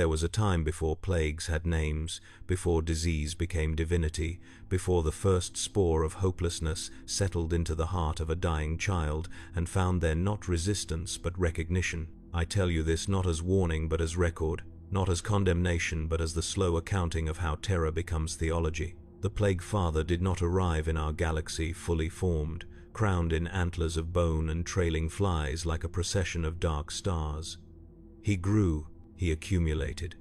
There was a time before plagues had names, before disease became divinity, before the first spore of hopelessness settled into the heart of a dying child and found there not resistance but recognition. I tell you this not as warning but as record, not as condemnation but as the slow accounting of how terror becomes theology. The Plague Father did not arrive in our galaxy fully formed, crowned in antlers of bone and trailing flies like a procession of dark stars. He grew, he accumulated.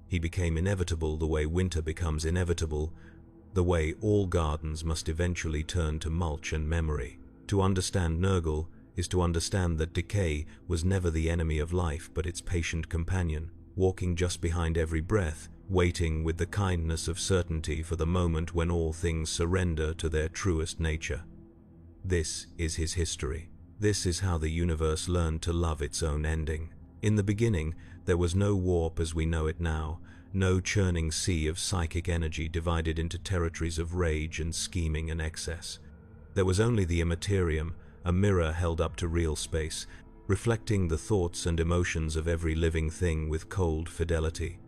He became inevitable the way winter becomes inevitable, the way all gardens must eventually turn to mulch and memory. To understand Nurgle is to understand that decay was never the enemy of life but its patient companion, walking just behind every breath, waiting with the kindness of certainty for the moment when all things surrender to their truest nature. This is his history. This is how the universe learned to love its own ending. In the beginning, there was no warp as we know it now, no churning sea of psychic energy divided into territories of rage and scheming and excess. There was only the Imperium, a mirror held up to real space, reflecting the thoughts and emotions of every living thing with cold fidelity.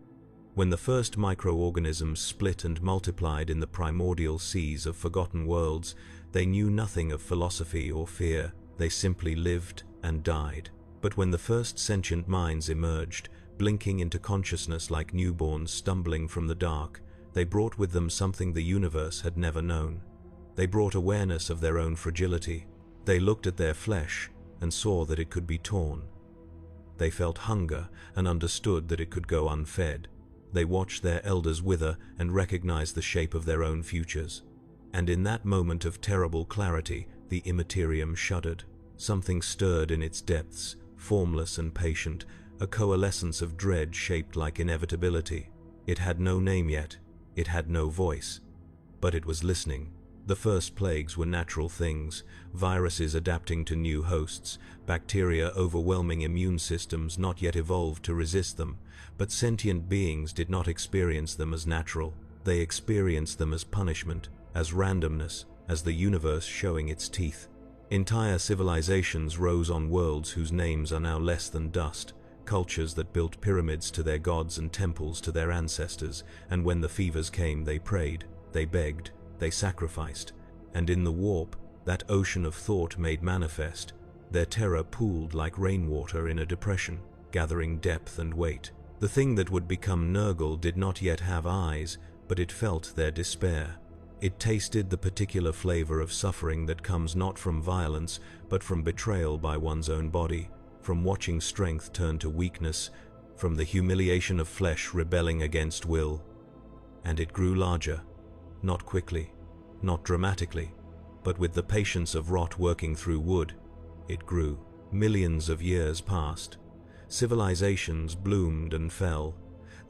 When the first microorganisms split and multiplied in the primordial seas of forgotten worlds, they knew nothing of philosophy or fear. They simply lived and died. But when the first sentient minds emerged, blinking into consciousness like newborns stumbling from the dark, they brought with them something the universe had never known. They brought awareness of their own fragility. They looked at their flesh and saw that it could be torn. They felt hunger and understood that it could go unfed. They watched their elders wither and recognized the shape of their own futures. And in that moment of terrible clarity, the Imperium shuddered. Something stirred in its depths, formless and patient, a coalescence of dread shaped like inevitability. It had no name yet, it had no voice, but it was listening. The first plagues were natural things, viruses adapting to new hosts, bacteria overwhelming immune systems not yet evolved to resist them, but sentient beings did not experience them as natural. They experienced them as punishment, as randomness, as the universe showing its teeth. Entire civilizations rose on worlds whose names are now less than dust, cultures that built pyramids to their gods and temples to their ancestors, and when the fevers came they prayed, they begged, they sacrificed, and in the warp, that ocean of thought made manifest, their terror pooled like rainwater in a depression, gathering depth and weight. The thing that would become Nurgle did not yet have eyes, but it felt their despair. It tasted the particular flavor of suffering that comes not from violence, but from betrayal by one's own body, from watching strength turn to weakness, from the humiliation of flesh rebelling against will. And it grew larger, not quickly, not dramatically, but with the patience of rot working through wood. It grew. Millions of years passed. Civilizations bloomed and fell.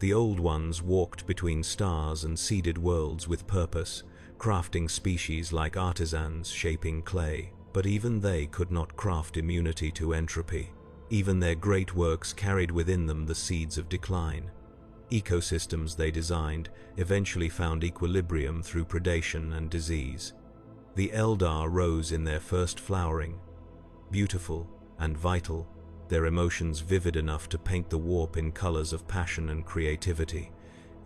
The old ones walked between stars and seeded worlds with purpose, crafting species like artisans shaping clay. But even they could not craft immunity to entropy. Even their great works carried within them the seeds of decline. Ecosystems they designed eventually found equilibrium through predation and disease. The Eldar rose in their first flowering, beautiful and vital, their emotions vivid enough to paint the warp in colors of passion and creativity.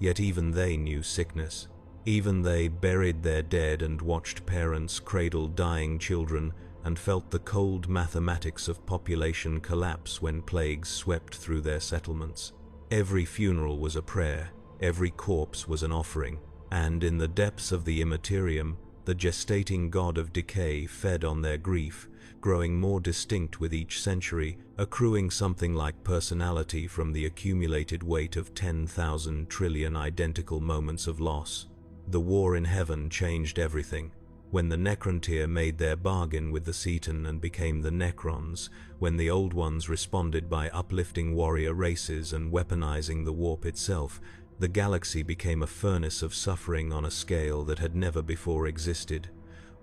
Yet even they knew sickness. Even they buried their dead and watched parents cradle dying children and felt the cold mathematics of population collapse when plagues swept through their settlements. Every funeral was a prayer, every corpse was an offering, and in the depths of the Imperium, the gestating god of decay fed on their grief, growing more distinct with each century, accruing something like personality from the accumulated weight of 10,000 trillion identical moments of loss. The war in heaven changed everything. When the Necrontyr made their bargain with the Cetan and became the Necrons, when the Old Ones responded by uplifting warrior races and weaponizing the warp itself, the galaxy became a furnace of suffering on a scale that had never before existed.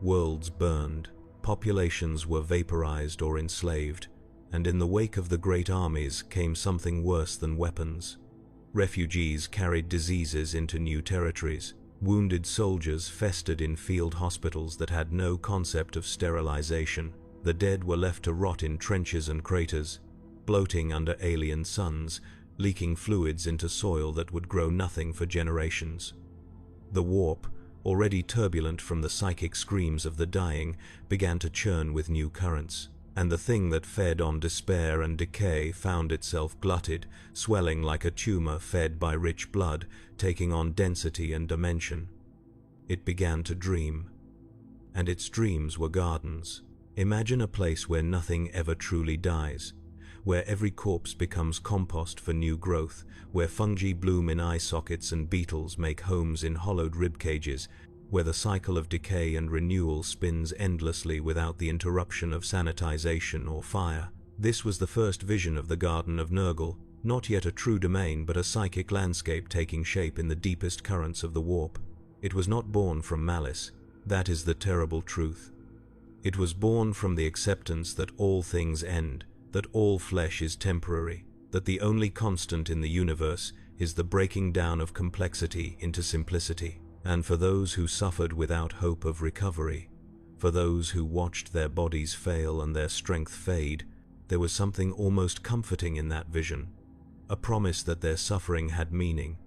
Worlds burned, populations were vaporized or enslaved, and in the wake of the great armies came something worse than weapons. Refugees carried diseases into new territories. Wounded soldiers festered in field hospitals that had no concept of sterilization. The dead were left to rot in trenches and craters, bloating under alien suns, leaking fluids into soil that would grow nothing for generations. The warp, already turbulent from the psychic screams of the dying, began to churn with new currents, and the thing that fed on despair and decay found itself glutted, swelling like a tumor fed by rich blood, taking on density and dimension. It began to dream, and its dreams were gardens. Imagine a place where nothing ever truly dies, where every corpse becomes compost for new growth, where fungi bloom in eye sockets and beetles make homes in hollowed rib cages, where the cycle of decay and renewal spins endlessly without the interruption of sanitization or fire. This was the first vision of the Garden of Nurgle, not yet a true domain but a psychic landscape taking shape in the deepest currents of the warp. It was not born from malice. That is the terrible truth. It was born from the acceptance that all things end, that all flesh is temporary, that the only constant in the universe is the breaking down of complexity into simplicity. And for those who suffered without hope of recovery, for those who watched their bodies fail and their strength fade, there was something almost comforting in that vision, a promise that their suffering had meaning,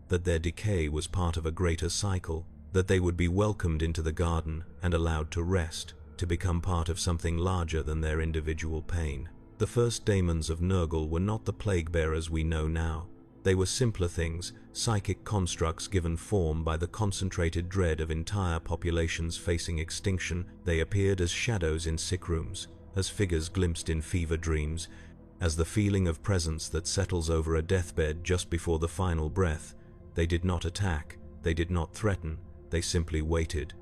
that their decay was part of a greater cycle, that they would be welcomed into the garden and allowed to rest, to become part of something larger than their individual pain. The first daemons of Nurgle were not the plague-bearers we know now. They were simpler things, psychic constructs given form by the concentrated dread of entire populations facing extinction. They appeared as shadows in sick rooms, as figures glimpsed in fever dreams, as the feeling of presence that settles over a deathbed just before the final breath. They did not attack, they did not threaten, they simply waited.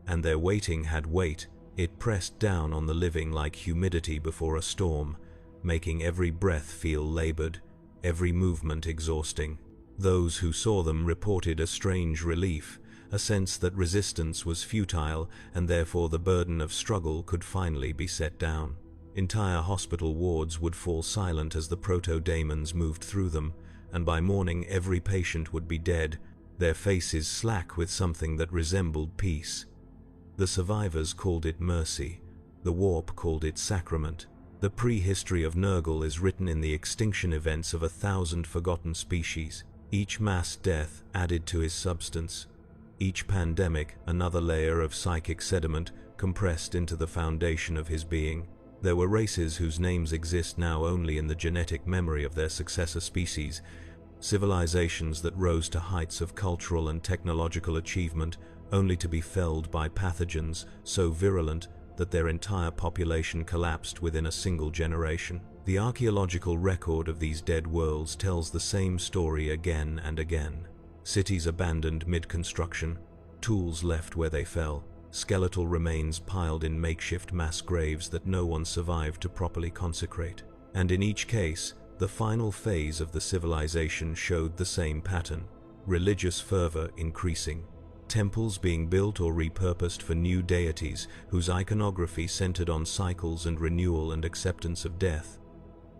And their waiting had weight. It pressed down on the living like humidity before a storm, making every breath feel labored, every movement exhausting. Those who saw them reported a strange relief, a sense that resistance was futile and therefore the burden of struggle could finally be set down. Entire hospital wards would fall silent as the proto-daemons moved through them, and by morning every patient would be dead, their faces slack with something that resembled peace. The survivors called it mercy, the warp called it sacrament. The prehistory of Nurgle is written in the extinction events of 1,000 forgotten species. Each mass death added to his substance. Each pandemic another layer of psychic sediment compressed into the foundation of his being. There were races whose names exist now only in the genetic memory of their successor species, civilizations that rose to heights of cultural and technological achievement only to be felled by pathogens so virulent that their entire population collapsed within a single generation. The archaeological record of these dead worlds tells the same story again and again. Cities abandoned mid-construction, tools left where they fell, skeletal remains piled in makeshift mass graves that no one survived to properly consecrate. And in each case, the final phase of the civilization showed the same pattern, religious fervor increasing, temples being built or repurposed for new deities whose iconography centered on cycles and renewal and acceptance of death,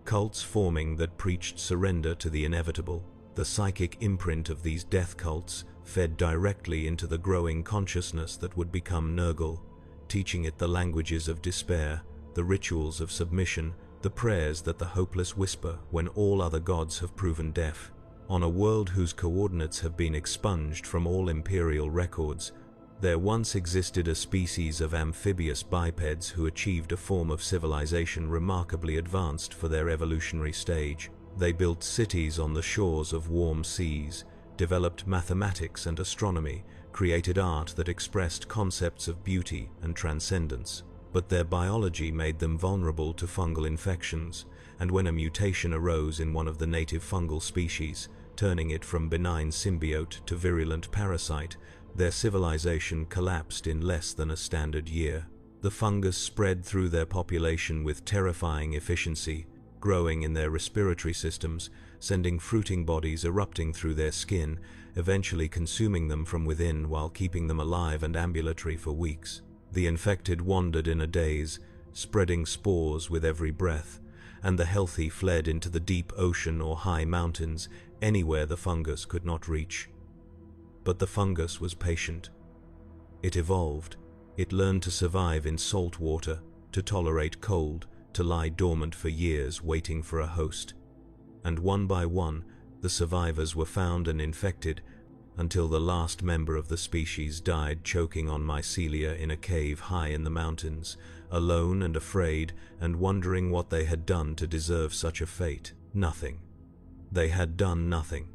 cults forming that preached surrender to the inevitable. The psychic imprint of these death cults fed directly into the growing consciousness that would become Nurgle, teaching it the languages of despair, the rituals of submission, the prayers that the hopeless whisper when all other gods have proven deaf. On a world whose coordinates have been expunged from all imperial records, there once existed a species of amphibious bipeds who achieved a form of civilization remarkably advanced for their evolutionary stage. They built cities on the shores of warm seas, developed mathematics and astronomy, created art that expressed concepts of beauty and transcendence. But their biology made them vulnerable to fungal infections, and when a mutation arose in one of the native fungal species, turning it from benign symbiote to virulent parasite, their civilization collapsed in less than a standard year. The fungus spread through their population with terrifying efficiency, growing in their respiratory systems, sending fruiting bodies erupting through their skin, eventually consuming them from within while keeping them alive and ambulatory for weeks. The infected wandered in a daze, spreading spores with every breath, and the healthy fled into the deep ocean or high mountains, anywhere the fungus could not reach. But the fungus was patient. It evolved. It learned to survive in salt water, to tolerate cold, to lie dormant for years waiting for a host. and one by one, the survivors were found and infected, until the last member of the species died choking on mycelia in a cave high in the mountains, alone and afraid, and wondering what they had done to deserve such a fate. Nothing. They had done nothing.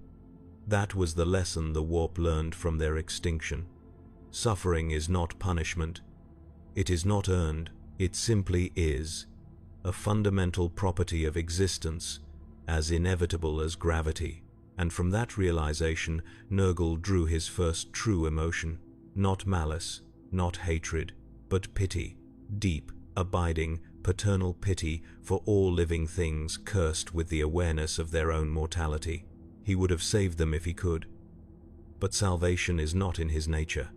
That was the lesson the warp learned from their extinction. Suffering is not punishment. It is not earned. It simply is. A fundamental property of existence, as inevitable as gravity. And from that realization, Nurgle drew his first true emotion. Not malice, not hatred, but pity. Deep, abiding, paternal pity for all living things cursed with the awareness of their own mortality. He would have saved them if he could. But salvation is not in his nature.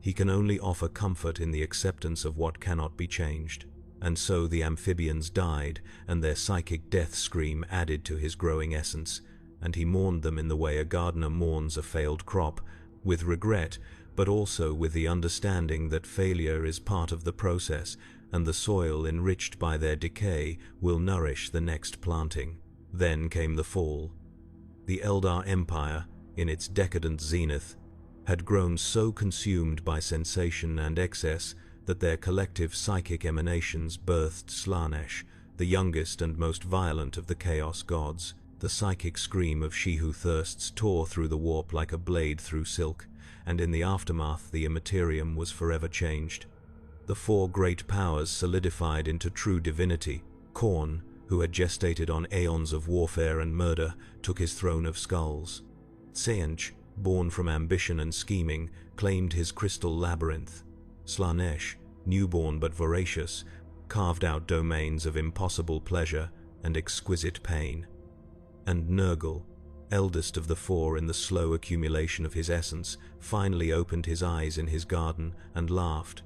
He can only offer comfort in the acceptance of what cannot be changed. And so the amphibians died, and their psychic death scream added to his growing essence, and he mourned them in the way a gardener mourns a failed crop, with regret, but also with the understanding that failure is part of the process, and the soil enriched by their decay will nourish the next planting. Then came the fall. The Eldar Empire, in its decadent zenith, had grown so consumed by sensation and excess that their collective psychic emanations birthed Slaanesh, the youngest and most violent of the Chaos Gods. The psychic scream of she who thirsts tore through the warp like a blade through silk, and in the aftermath the Imperium was forever changed. The four great powers solidified into true divinity. Khorne, who had gestated on aeons of warfare and murder, took his throne of skulls. Tzeentch, born from ambition and scheming, claimed his crystal labyrinth. Slaanesh, newborn but voracious, carved out domains of impossible pleasure and exquisite pain. And Nurgle, eldest of the four in the slow accumulation of his essence, finally opened his eyes in his garden and laughed.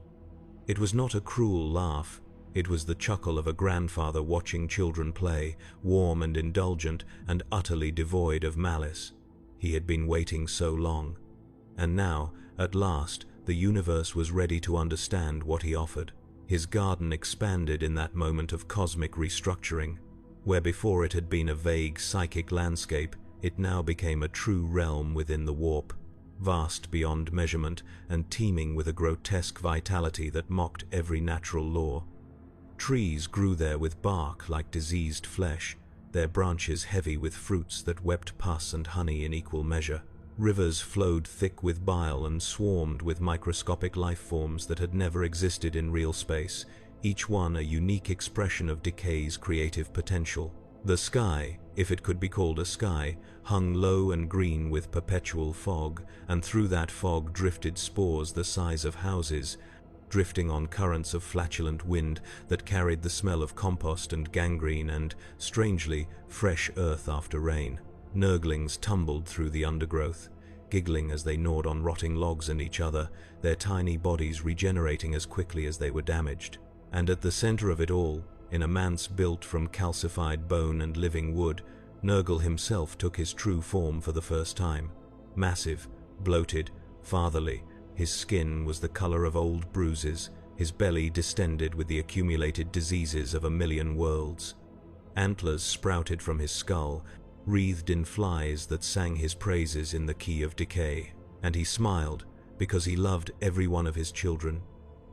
It was not a cruel laugh. It was the chuckle of a grandfather watching children play, warm and indulgent and utterly devoid of malice. He had been waiting so long. And now, at last, the universe was ready to understand what he offered. His garden expanded in that moment of cosmic restructuring. Where before it had been a vague psychic landscape, it now became a true realm within the warp, vast beyond measurement and teeming with a grotesque vitality that mocked every natural law. Trees grew there with bark like diseased flesh, their branches heavy with fruits that wept pus and honey in equal measure. Rivers flowed thick with bile and swarmed with microscopic life forms that had never existed in real space, each one a unique expression of decay's creative potential. The sky, if it could be called a sky, hung low and green with perpetual fog, and through that fog drifted spores the size of houses, drifting on currents of flatulent wind that carried the smell of compost and gangrene and, strangely, fresh earth after rain. Nurglings tumbled through the undergrowth, giggling as they gnawed on rotting logs and each other, their tiny bodies regenerating as quickly as they were damaged. And at the center of it all, in a manse built from calcified bone and living wood, Nurgle himself took his true form for the first time. Massive, bloated, fatherly, his skin was the color of old bruises, his belly distended with the accumulated diseases of a million worlds. Antlers sprouted from his skull, wreathed in flies that sang his praises in the key of decay. And he smiled, because he loved every one of his children,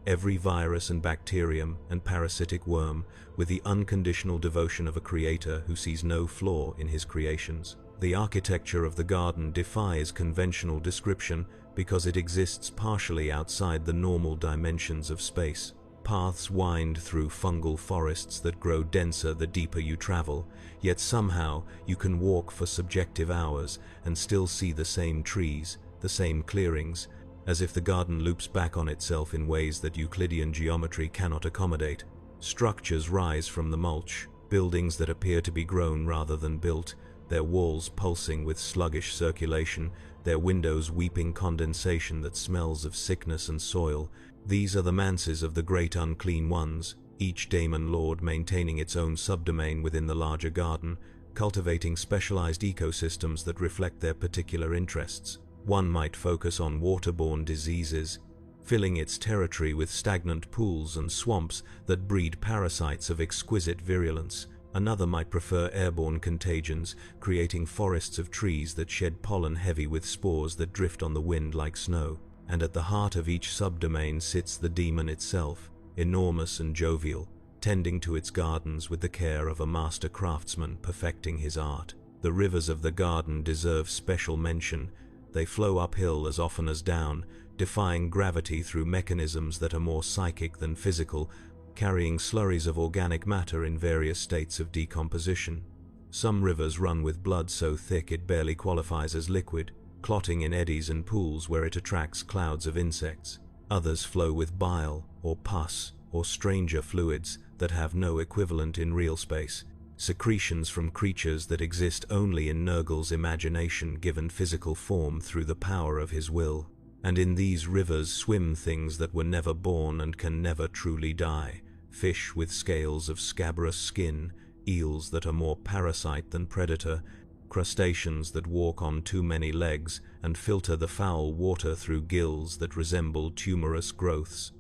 every virus and bacterium and parasitic worm, with the unconditional devotion of a creator who sees no flaw in his creations. The architecture of the garden defies conventional description because it exists partially outside the normal dimensions of space. Paths wind through fungal forests that grow denser the deeper you travel, yet somehow you can walk for subjective hours and still see the same trees, the same clearings, as if the garden loops back on itself in ways that Euclidean geometry cannot accommodate. Structures rise from the mulch, buildings that appear to be grown rather than built, their walls pulsing with sluggish circulation, their windows weeping condensation that smells of sickness and soil. These are the manses of the great unclean ones, each daemon lord maintaining its own subdomain within the larger garden, cultivating specialized ecosystems that reflect their particular interests. One might focus on waterborne diseases, filling its territory with stagnant pools and swamps that breed parasites of exquisite virulence. Another might prefer airborne contagions, creating forests of trees that shed pollen heavy with spores that drift on the wind like snow. And at the heart of each subdomain sits the demon itself, enormous and jovial, tending to its gardens with the care of a master craftsman perfecting his art. The rivers of the garden deserve special mention. They flow uphill as often as down, defying gravity through mechanisms that are more psychic than physical, carrying slurries of organic matter in various states of decomposition. Some rivers run with blood so thick it barely qualifies as liquid, clotting in eddies and pools where it attracts clouds of insects. Others flow with bile, or pus, or stranger fluids that have no equivalent in real space, secretions from creatures that exist only in Nurgle's imagination given physical form through the power of his will. And in these rivers swim things that were never born and can never truly die, fish with scales of scabrous skin, eels that are more parasite than predator, crustaceans that walk on too many legs and filter the foul water through gills that resemble tumorous growths.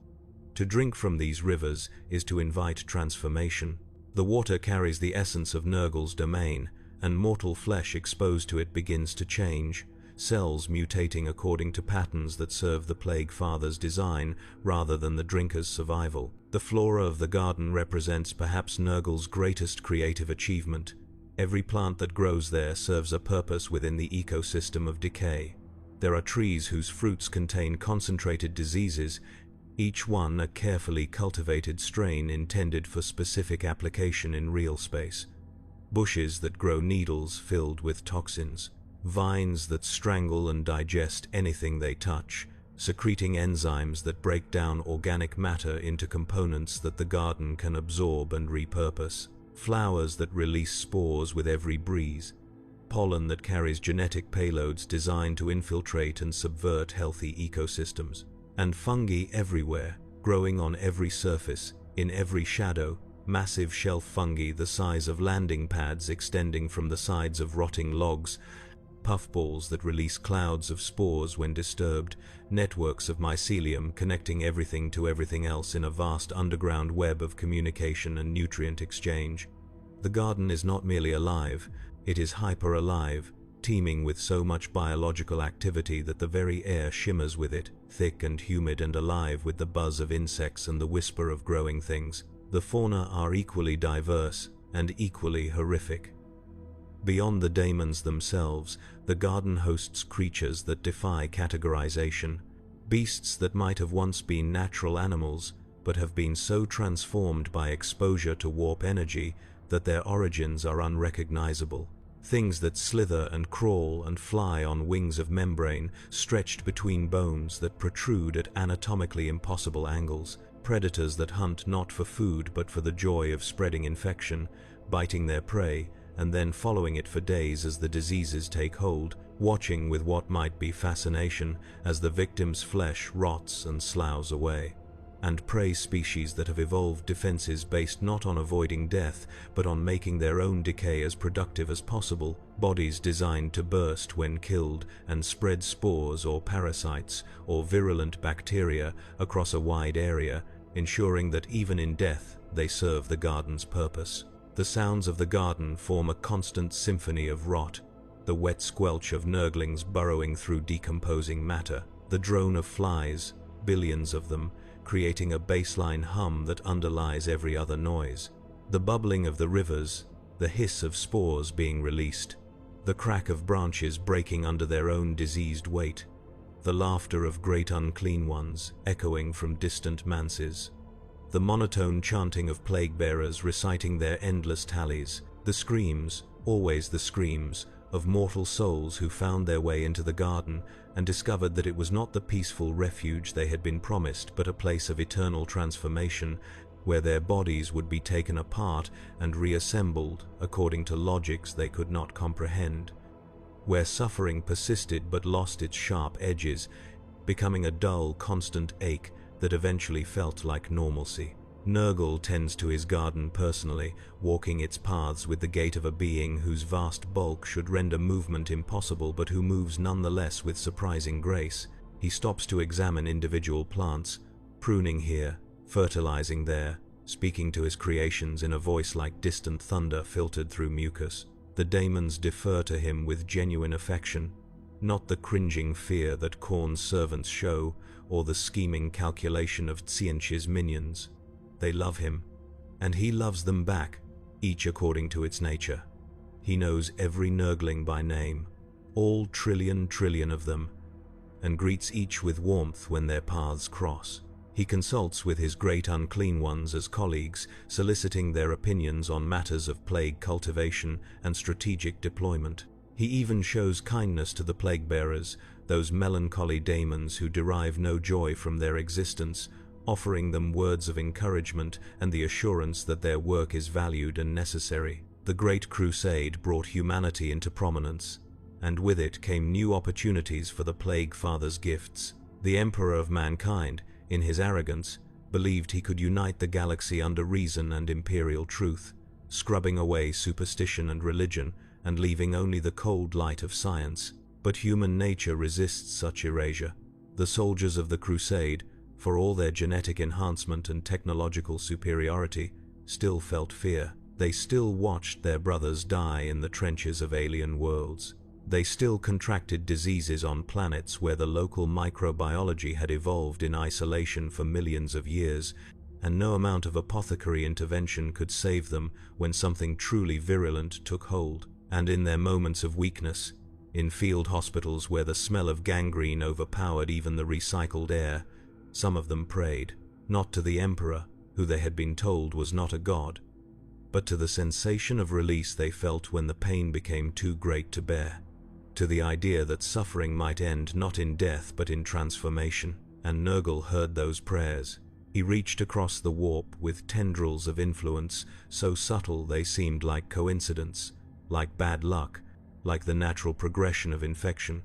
To drink from these rivers is to invite transformation. The water carries the essence of Nurgle's domain, and mortal flesh exposed to it begins to change, cells mutating according to patterns that serve the Plague Father's design rather than the drinker's survival. The flora of the garden represents perhaps Nurgle's greatest creative achievement. Every plant that grows there serves a purpose within the ecosystem of decay. There are trees whose fruits contain concentrated diseases, each one a carefully cultivated strain intended for specific application in real space. Bushes that grow needles filled with toxins. Vines that strangle and digest anything they touch, secreting enzymes that break down organic matter into components that the garden can absorb and repurpose. Flowers that release spores with every breeze. Pollen that carries genetic payloads designed to infiltrate and subvert healthy ecosystems. And fungi everywhere, growing on every surface, in every shadow, massive shelf fungi the size of landing pads extending from the sides of rotting logs, puffballs that release clouds of spores when disturbed, networks of mycelium connecting everything to everything else in a vast underground web of communication and nutrient exchange. The garden is not merely alive, it is hyper-alive, teeming with so much biological activity that the very air shimmers with it, thick and humid and alive with the buzz of insects and the whisper of growing things. The fauna are equally diverse and equally horrific. Beyond the daemons themselves, the garden hosts creatures that defy categorization, beasts that might have once been natural animals, but have been so transformed by exposure to warp energy that their origins are unrecognizable. Things that slither and crawl and fly on wings of membrane stretched between bones that protrude at anatomically impossible angles, predators that hunt not for food but for the joy of spreading infection, biting their prey, and then following it for days as the diseases take hold, watching with what might be fascination as the victim's flesh rots and sloughs away. And prey species that have evolved defenses based not on avoiding death, but on making their own decay as productive as possible, bodies designed to burst when killed and spread spores or parasites or virulent bacteria across a wide area, ensuring that even in death they serve the garden's purpose. The sounds of the garden form a constant symphony of rot, the wet squelch of Nurglings burrowing through decomposing matter, the drone of flies, billions of them, creating a baseline hum that underlies every other noise, the bubbling of the rivers, the hiss of spores being released, the crack of branches breaking under their own diseased weight, the laughter of great unclean ones echoing from distant manses, the monotone chanting of plague-bearers reciting their endless tallies, the screams, always the screams, of mortal souls who found their way into the garden and discovered that it was not the peaceful refuge they had been promised but a place of eternal transformation, where their bodies would be taken apart and reassembled according to logics they could not comprehend, where suffering persisted but lost its sharp edges, becoming a dull, constant ache that eventually felt like normalcy. Nurgle tends to his garden personally, walking its paths with the gait of a being whose vast bulk should render movement impossible but who moves nonetheless with surprising grace. He stops to examine individual plants, pruning here, fertilizing there, speaking to his creations in a voice like distant thunder filtered through mucus. The daemons defer to him with genuine affection, not the cringing fear that Khorne's servants show or the scheming calculation of Tzeentch's minions. They love him, and he loves them back, each according to its nature. He knows every Nurgling by name, all trillion of them, and greets each with warmth when their paths cross. He consults with his great unclean ones as colleagues, soliciting their opinions on matters of plague cultivation and strategic deployment. He even shows kindness to the plague-bearers, those melancholy daemons who derive no joy from their existence, offering them words of encouragement and the assurance that their work is valued and necessary. The Great Crusade brought humanity into prominence, and with it came new opportunities for the Plague Father's gifts. The Emperor of Mankind, in his arrogance, believed he could unite the galaxy under reason and imperial truth, scrubbing away superstition and religion and leaving only the cold light of science. But human nature resists such erasure. The soldiers of the Crusade, for all their genetic enhancement and technological superiority, still felt fear. They still watched their brothers die in the trenches of alien worlds. They still contracted diseases on planets where the local microbiology had evolved in isolation for millions of years, and no amount of apothecary intervention could save them when something truly virulent took hold. And in their moments of weakness, in field hospitals where the smell of gangrene overpowered even the recycled air, some of them prayed, not to the Emperor, who they had been told was not a god, but to the sensation of release they felt when the pain became too great to bear, to the idea that suffering might end not in death but in transformation. And Nurgle heard those prayers. He reached across the warp with tendrils of influence, so subtle they seemed like coincidence, like bad luck, like the natural progression of infection.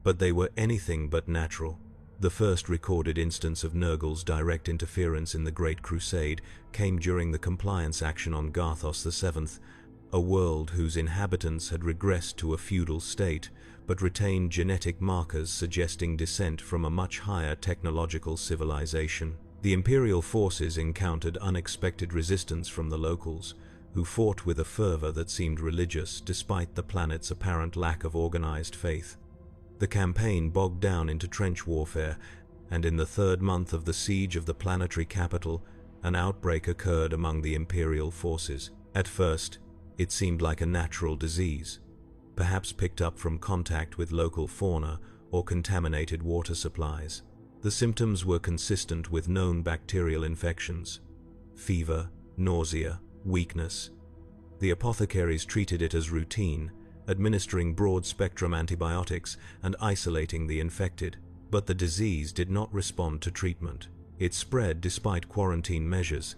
But they were anything but natural. The first recorded instance of Nurgle's direct interference in the Great Crusade came during the compliance action on Garthos VII, a world whose inhabitants had regressed to a feudal state, but retained genetic markers suggesting descent from a much higher technological civilization. The Imperial forces encountered unexpected resistance from the locals, who fought with a fervor that seemed religious despite the planet's apparent lack of organized faith. The campaign bogged down into trench warfare, and in the third month of the siege of the planetary capital, an outbreak occurred among the Imperial forces. At first, it seemed like a natural disease, perhaps picked up from contact with local fauna or contaminated water supplies. The symptoms were consistent with known bacterial infections: fever, nausea, weakness. The apothecaries treated it as routine, administering broad-spectrum antibiotics and isolating the infected. But the disease did not respond to treatment. It spread despite quarantine measures,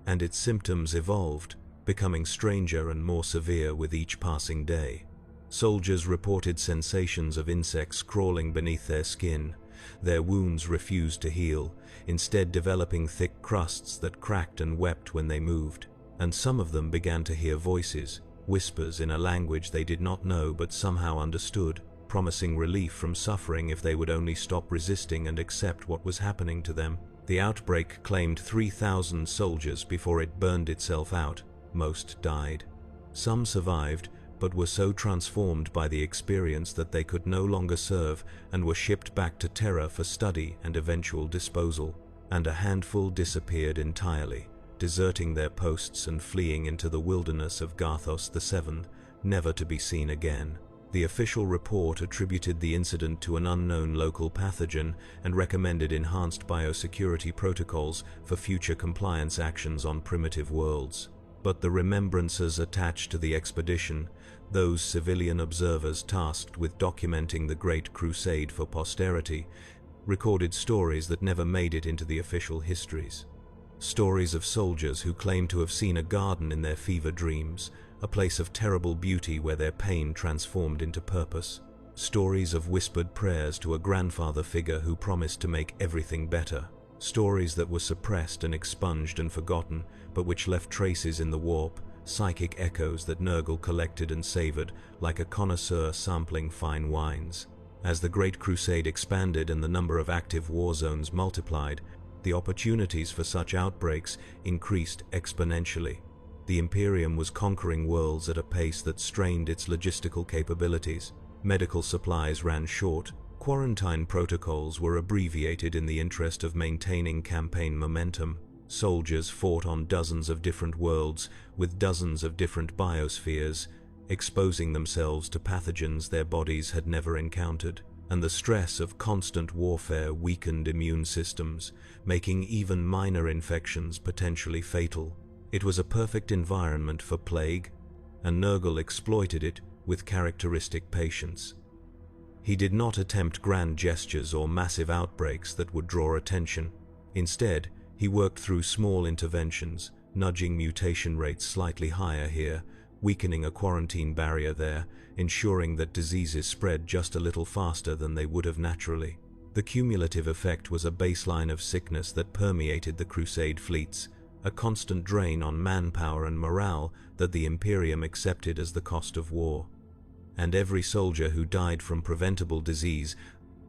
and its symptoms evolved, becoming stranger and more severe with each passing day. Soldiers reported sensations of insects crawling beneath their skin. Their wounds refused to heal, instead developing thick crusts that cracked and wept when they moved. And some of them began to hear voices, whispers in a language they did not know but somehow understood, promising relief from suffering if they would only stop resisting and accept what was happening to them. The outbreak claimed 3,000 soldiers before it burned itself out. Most died. Some survived, but were so transformed by the experience that they could no longer serve and were shipped back to Terra for study and eventual disposal. And a handful disappeared entirely, deserting their posts and fleeing into the wilderness of Garthos VII, never to be seen again. The official report attributed the incident to an unknown local pathogen and recommended enhanced biosecurity protocols for future compliance actions on primitive worlds. But the remembrances attached to the expedition, those civilian observers tasked with documenting the Great Crusade for posterity, recorded stories that never made it into the official histories. Stories of soldiers who claimed to have seen a garden in their fever dreams, a place of terrible beauty where their pain transformed into purpose. Stories of whispered prayers to a grandfather figure who promised to make everything better. Stories that were suppressed and expunged and forgotten, but which left traces in the warp, psychic echoes that Nurgle collected and savored like a connoisseur sampling fine wines. As the Great Crusade expanded and the number of active war zones multiplied, the opportunities for such outbreaks increased exponentially. The Imperium was conquering worlds at a pace that strained its logistical capabilities. Medical supplies ran short. Quarantine protocols were abbreviated in the interest of maintaining campaign momentum. Soldiers fought on dozens of different worlds with dozens of different biospheres, exposing themselves to pathogens their bodies had never encountered. And the stress of constant warfare weakened immune systems, making even minor infections potentially fatal. It was a perfect environment for plague, and Nurgle exploited it with characteristic patience. He did not attempt grand gestures or massive outbreaks that would draw attention. Instead, he worked through small interventions, nudging mutation rates slightly higher here, weakening a quarantine barrier there, ensuring that diseases spread just a little faster than they would have naturally. The cumulative effect was a baseline of sickness that permeated the Crusade fleets, a constant drain on manpower and morale that the Imperium accepted as the cost of war. And every soldier who died from preventable disease,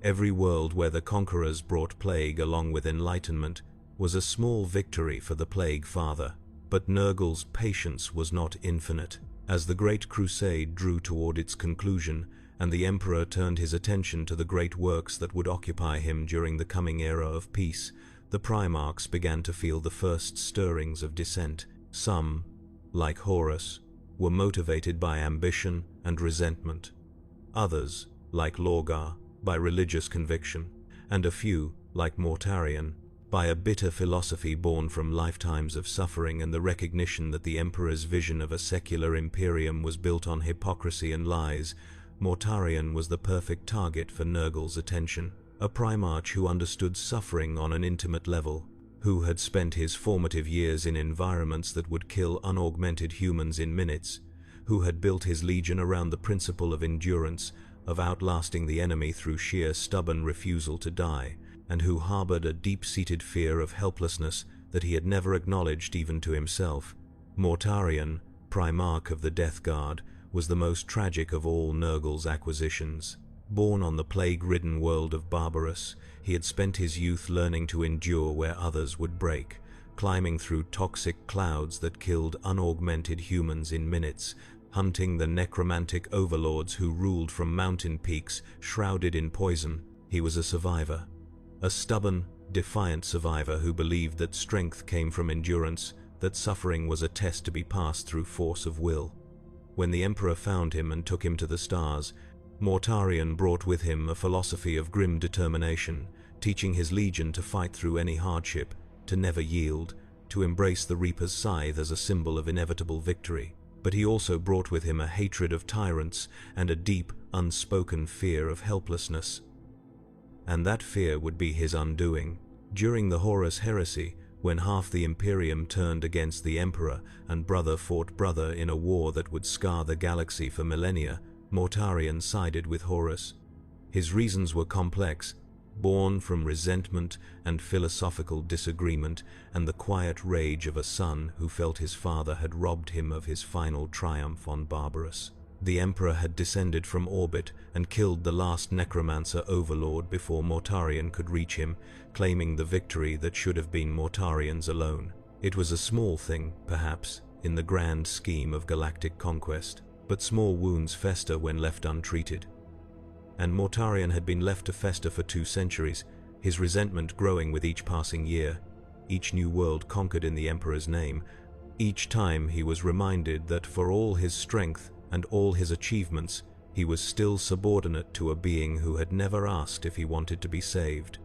every world where the conquerors brought plague along with enlightenment, was a small victory for the Plague Father. But Nurgle's patience was not infinite. As the Great Crusade drew toward its conclusion, and the Emperor turned his attention to the great works that would occupy him during the coming era of peace, the Primarchs began to feel the first stirrings of dissent. Some, like Horus, were motivated by ambition and resentment. Others, like Lorgar, by religious conviction, and a few, like Mortarion, by a bitter philosophy born from lifetimes of suffering and the recognition that the Emperor's vision of a secular Imperium was built on hypocrisy and lies. Mortarion was the perfect target for Nurgle's attention, a Primarch who understood suffering on an intimate level, who had spent his formative years in environments that would kill unaugmented humans in minutes, who had built his legion around the principle of endurance, of outlasting the enemy through sheer stubborn refusal to die, and who harbored a deep-seated fear of helplessness that he had never acknowledged even to himself. Mortarion, Primarch of the Death Guard, was the most tragic of all Nurgle's acquisitions. Born on the plague-ridden world of Barbarous, he had spent his youth learning to endure where others would break, climbing through toxic clouds that killed unaugmented humans in minutes, hunting the necromantic overlords who ruled from mountain peaks shrouded in poison. He was a survivor. A stubborn, defiant survivor who believed that strength came from endurance, that suffering was a test to be passed through force of will. When the Emperor found him and took him to the stars, Mortarion brought with him a philosophy of grim determination, teaching his legion to fight through any hardship, to never yield, to embrace the Reaper's scythe as a symbol of inevitable victory. But he also brought with him a hatred of tyrants and a deep, unspoken fear of helplessness. And that fear would be his undoing. During the Horus heresy, when half the Imperium turned against the Emperor and brother fought brother in a war that would scar the galaxy for millennia, Mortarion sided with Horus. His reasons were complex, born from resentment and philosophical disagreement and the quiet rage of a son who felt his father had robbed him of his final triumph on Barbarous. The Emperor had descended from orbit and killed the last necromancer overlord before Mortarion could reach him, claiming the victory that should have been Mortarion's alone. It was a small thing, perhaps, in the grand scheme of galactic conquest, but small wounds fester when left untreated. And Mortarion had been left to fester for 2 centuries, his resentment growing with each passing year, each new world conquered in the Emperor's name. Each time he was reminded that for all his strength and all his achievements, he was still subordinate to a being who had never asked if he wanted to be saved.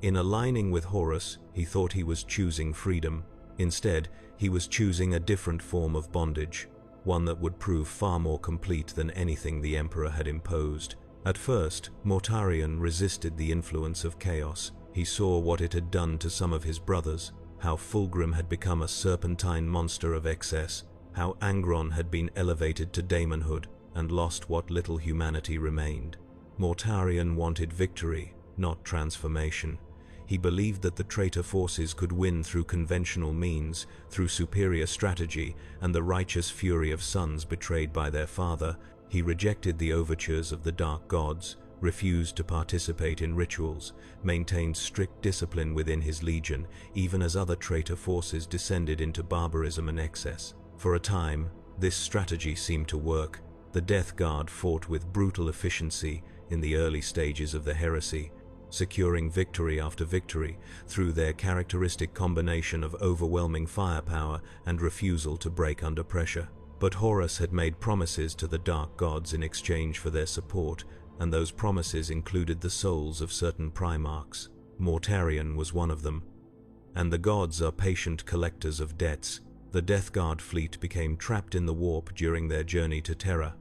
In aligning with Horus, he thought he was choosing freedom. Instead, he was choosing a different form of bondage, one that would prove far more complete than anything the Emperor had imposed. At first, Mortarion resisted the influence of chaos. He saw what it had done to some of his brothers, how Fulgrim had become a serpentine monster of excess, how Angron had been elevated to daemonhood and lost what little humanity remained. Mortarion wanted victory, not transformation. He believed that the traitor forces could win through conventional means, through superior strategy and the righteous fury of sons betrayed by their father. He rejected the overtures of the dark gods, refused to participate in rituals, maintained strict discipline within his legion, even as other traitor forces descended into barbarism and excess. For a time, this strategy seemed to work. The Death Guard fought with brutal efficiency in the early stages of the heresy, securing victory after victory through their characteristic combination of overwhelming firepower and refusal to break under pressure. But Horus had made promises to the Dark Gods in exchange for their support, and those promises included the souls of certain Primarchs. Mortarion was one of them. And the gods are patient collectors of debts. The Death Guard fleet became trapped in the warp during their journey to Terra.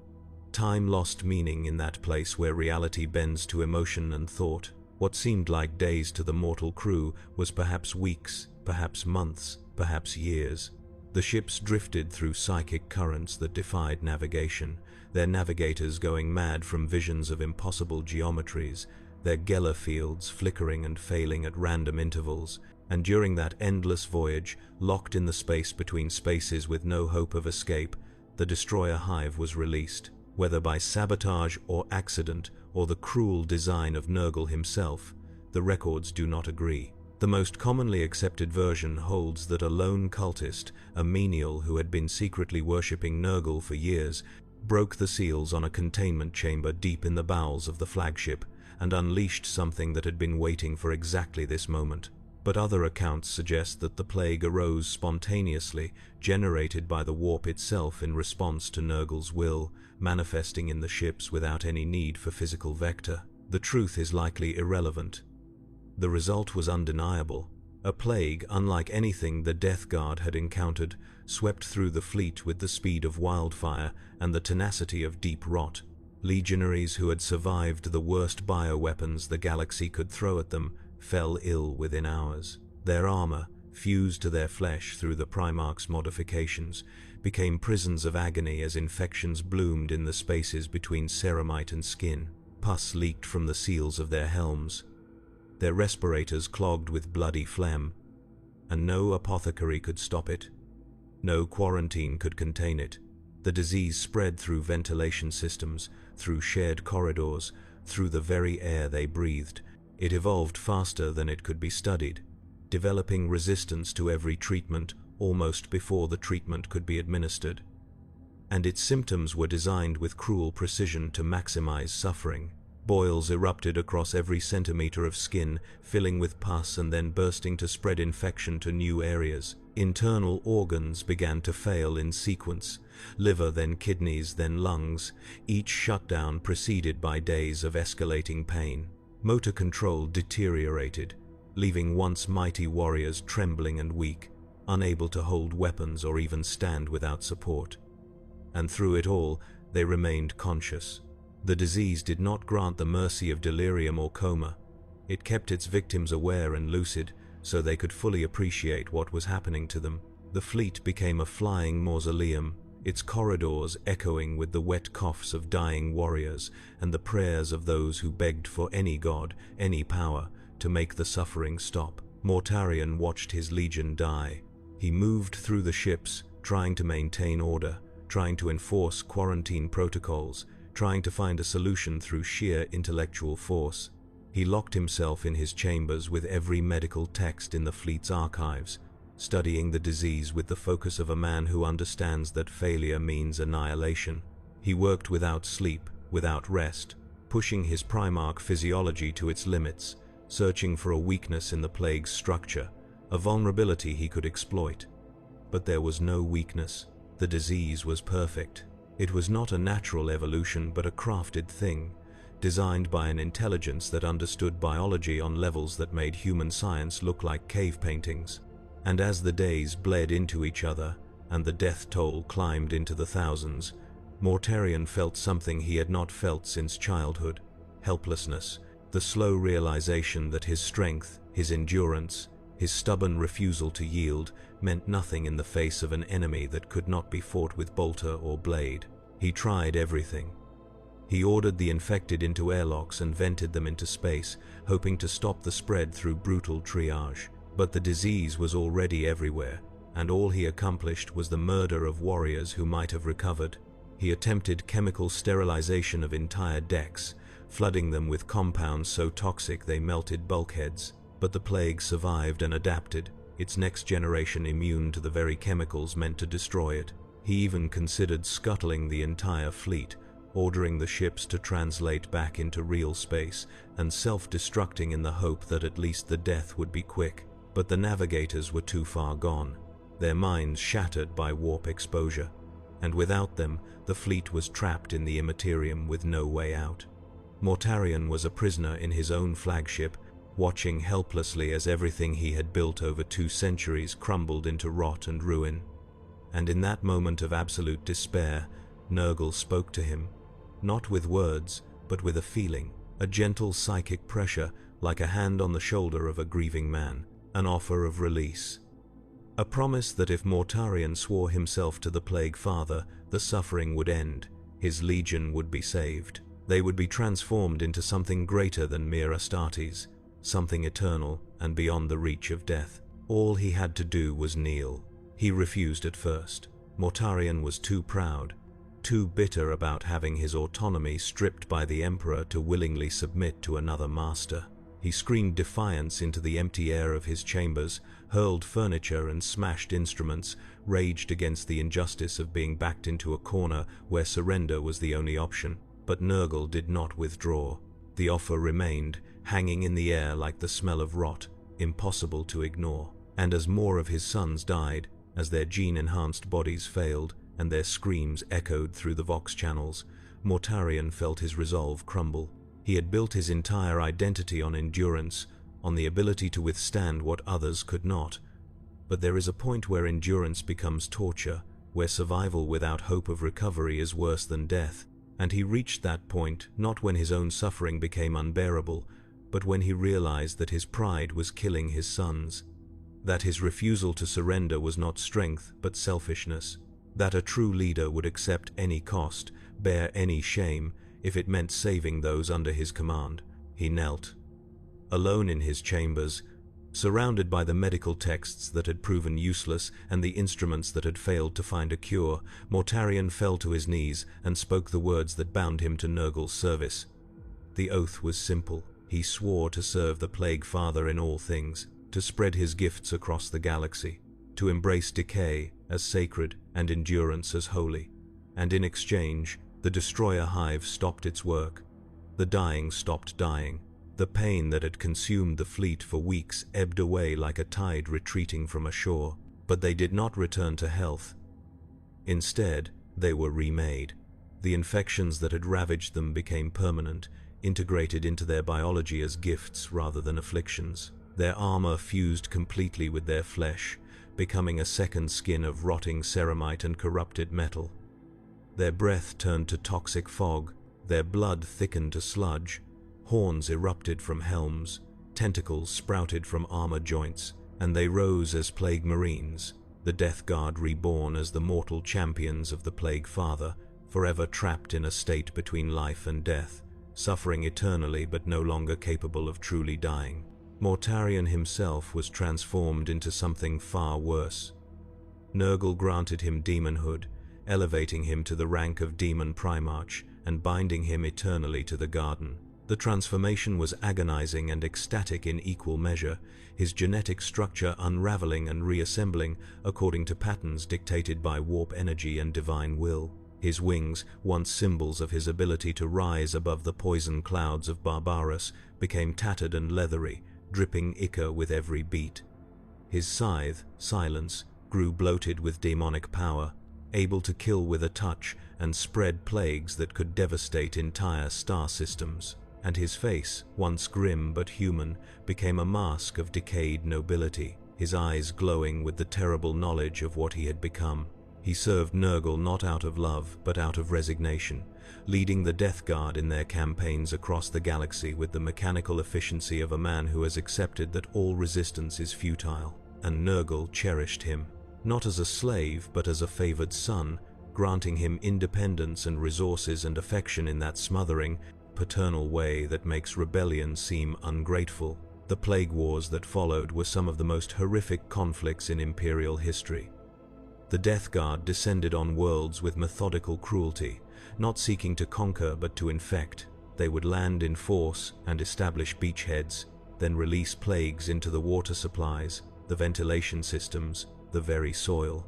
Time lost meaning in that place where reality bends to emotion and thought. What seemed like days to the mortal crew was perhaps weeks, perhaps months, perhaps years. The ships drifted through psychic currents that defied navigation, their navigators going mad from visions of impossible geometries, their Geller fields flickering and failing at random intervals. And during that endless voyage, locked in the space between spaces with no hope of escape, the destroyer Hive was released. Whether by sabotage or accident, or the cruel design of Nurgle himself, the records do not agree. The most commonly accepted version holds that a lone cultist, a menial who had been secretly worshipping Nurgle for years, broke the seals on a containment chamber deep in the bowels of the flagship, and unleashed something that had been waiting for exactly this moment. But other accounts suggest that the plague arose spontaneously, generated by the warp itself in response to Nurgle's will, manifesting in the ships without any need for physical vector. The truth is likely irrelevant. The result was undeniable. A plague, unlike anything the Death Guard had encountered, swept through the fleet with the speed of wildfire and the tenacity of deep rot. Legionaries who had survived the worst bioweapons the galaxy could throw at them fell ill within hours. Their armor, fused to their flesh through the Primarch's modifications, became prisons of agony as infections bloomed in the spaces between ceramite and skin. Pus leaked from the seals of their helms, their respirators clogged with bloody phlegm, and no apothecary could stop it. No quarantine could contain it. The disease spread through ventilation systems, through shared corridors, through the very air they breathed. It evolved faster than it could be studied, developing resistance to every treatment almost before the treatment could be administered. And its symptoms were designed with cruel precision to maximize suffering. Boils erupted across every centimeter of skin, filling with pus and then bursting to spread infection to new areas. Internal organs began to fail in sequence, liver, then kidneys, then lungs, each shutdown preceded by days of escalating pain. Motor control deteriorated, leaving once mighty warriors trembling and weak, unable to hold weapons or even stand without support. And through it all, they remained conscious. The disease did not grant the mercy of delirium or coma. It kept its victims aware and lucid, so they could fully appreciate what was happening to them. The fleet became a flying mausoleum, its corridors echoing with the wet coughs of dying warriors and the prayers of those who begged for any god, any power, to make the suffering stop. Mortarion watched his legion die. He moved through the ships, trying to maintain order, trying to enforce quarantine protocols, trying to find a solution through sheer intellectual force. He locked himself in his chambers with every medical text in the fleet's archives, studying the disease with the focus of a man who understands that failure means annihilation. He worked without sleep, without rest, pushing his Primarch physiology to its limits, searching for a weakness in the plague's structure, a vulnerability he could exploit. But there was no weakness. The disease was perfect. It was not a natural evolution but a crafted thing, designed by an intelligence that understood biology on levels that made human science look like cave paintings. And as the days bled into each other and the death toll climbed into the thousands, Mortarion felt something he had not felt since childhood: helplessness, the slow realization that his strength, his endurance, his stubborn refusal to yield meant nothing in the face of an enemy that could not be fought with bolter or blade. He tried everything. He ordered the infected into airlocks and vented them into space, hoping to stop the spread through brutal triage. But the disease was already everywhere, and all he accomplished was the murder of warriors who might have recovered. He attempted chemical sterilization of entire decks, flooding them with compounds so toxic they melted bulkheads. But the plague survived and adapted, its next generation immune to the very chemicals meant to destroy it. He even considered scuttling the entire fleet, ordering the ships to translate back into real space, and self-destructing in the hope that at least the death would be quick. But the navigators were too far gone, their minds shattered by warp exposure, and without them, the fleet was trapped in the Imperium with no way out. Mortarion was a prisoner in his own flagship, watching helplessly as everything he had built over 2 centuries crumbled into rot and ruin. And in that moment of absolute despair, Nurgle spoke to him, not with words, but with a feeling, a gentle psychic pressure like a hand on the shoulder of a grieving man, an offer of release. A promise that if Mortarion swore himself to the Plague Father, the suffering would end, his legion would be saved. They would be transformed into something greater than mere Astartes, something eternal and beyond the reach of death. All he had to do was kneel. He refused at first. Mortarion was too proud, too bitter about having his autonomy stripped by the Emperor to willingly submit to another master. He screamed defiance into the empty air of his chambers, hurled furniture and smashed instruments, raged against the injustice of being backed into a corner where surrender was the only option. But Nurgle did not withdraw. The offer remained, hanging in the air like the smell of rot, impossible to ignore. And as more of his sons died, as their gene-enhanced bodies failed, and their screams echoed through the Vox channels, Mortarion felt his resolve crumble. He had built his entire identity on endurance, on the ability to withstand what others could not. But there is a point where endurance becomes torture, where survival without hope of recovery is worse than death. And he reached that point not when his own suffering became unbearable, but when he realized that his pride was killing his sons, that his refusal to surrender was not strength but selfishness, that a true leader would accept any cost, bear any shame, if it meant saving those under his command. He knelt. Alone in his chambers, surrounded by the medical texts that had proven useless and the instruments that had failed to find a cure, Mortarion fell to his knees and spoke the words that bound him to Nurgle's service. The oath was simple. He swore to serve the Plague Father in all things, to spread his gifts across the galaxy, to embrace decay as sacred and endurance as holy. And in exchange, the destroyer hive stopped its work. The dying stopped dying. The pain that had consumed the fleet for weeks ebbed away like a tide retreating from a shore, but they did not return to health. Instead, they were remade. The infections that had ravaged them became permanent, integrated into their biology as gifts rather than afflictions. Their armor fused completely with their flesh, becoming a second skin of rotting ceramite and corrupted metal. Their breath turned to toxic fog, their blood thickened to sludge. Horns erupted from helms, tentacles sprouted from armor joints, and they rose as Plague Marines, the Death Guard reborn as the mortal champions of the Plague Father, forever trapped in a state between life and death, suffering eternally but no longer capable of truly dying. Mortarion himself was transformed into something far worse. Nurgle granted him demonhood, elevating him to the rank of Demon Primarch and binding him eternally to the Garden. The transformation was agonizing and ecstatic in equal measure, his genetic structure unraveling and reassembling according to patterns dictated by warp energy and divine will. His wings, once symbols of his ability to rise above the poison clouds of Barbarus, became tattered and leathery, dripping ichor with every beat. His scythe, Silence, grew bloated with demonic power, able to kill with a touch and spread plagues that could devastate entire star systems. And his face, once grim but human, became a mask of decayed nobility, his eyes glowing with the terrible knowledge of what he had become. He served Nurgle not out of love, but out of resignation, leading the Death Guard in their campaigns across the galaxy with the mechanical efficiency of a man who has accepted that all resistance is futile. And Nurgle cherished him, not as a slave, but as a favored son, granting him independence and resources and affection in that smothering, paternal way that makes rebellion seem ungrateful. The plague wars that followed were some of the most horrific conflicts in Imperial history. The Death Guard descended on worlds with methodical cruelty, not seeking to conquer but to infect. They would land in force and establish beachheads, then release plagues into the water supplies, the ventilation systems, the very soil.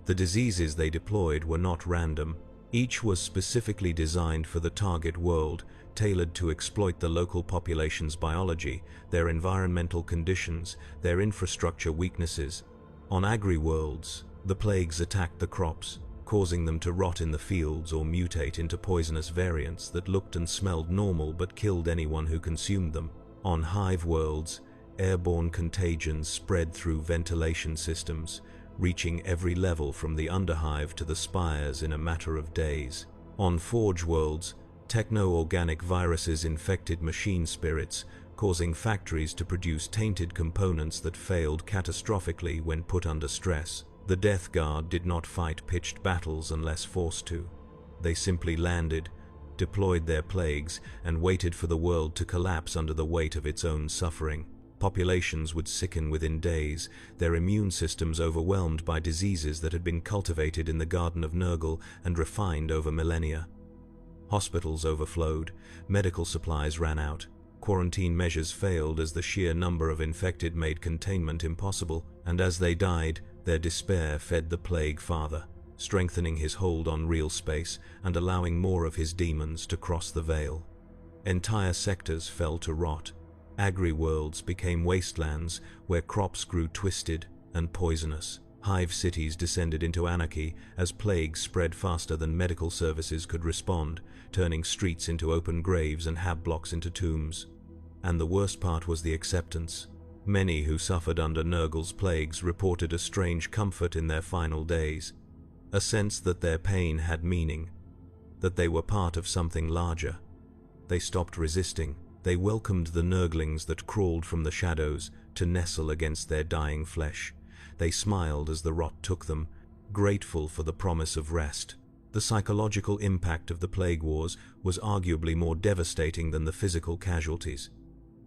The diseases they deployed were not random. Each was specifically designed for the target world, tailored to exploit the local population's biology, their environmental conditions, their infrastructure weaknesses. On agri-worlds, the plagues attacked the crops, causing them to rot in the fields or mutate into poisonous variants that looked and smelled normal but killed anyone who consumed them. On hive worlds, airborne contagions spread through ventilation systems, reaching every level from the underhive to the spires in a matter of days. On forge worlds, techno-organic viruses infected machine spirits, causing factories to produce tainted components that failed catastrophically when put under stress. The Death Guard did not fight pitched battles unless forced to. They simply landed, deployed their plagues, and waited for the world to collapse under the weight of its own suffering. Populations would sicken within days, their immune systems overwhelmed by diseases that had been cultivated in the Garden of Nurgle and refined over millennia. Hospitals overflowed, medical supplies ran out, quarantine measures failed as the sheer number of infected made containment impossible, and as they died, their despair fed the plague father, strengthening his hold on real space and allowing more of his demons to cross the veil. Entire sectors fell to rot. Agri-worlds became wastelands where crops grew twisted and poisonous. Hive cities descended into anarchy as plagues spread faster than medical services could respond, turning streets into open graves and hab blocks into tombs. And the worst part was the acceptance. Many who suffered under Nurgle's plagues reported a strange comfort in their final days, a sense that their pain had meaning, that they were part of something larger. They stopped resisting. They welcomed the Nurglings that crawled from the shadows to nestle against their dying flesh. They smiled as the rot took them, grateful for the promise of rest. The psychological impact of the plague wars was arguably more devastating than the physical casualties.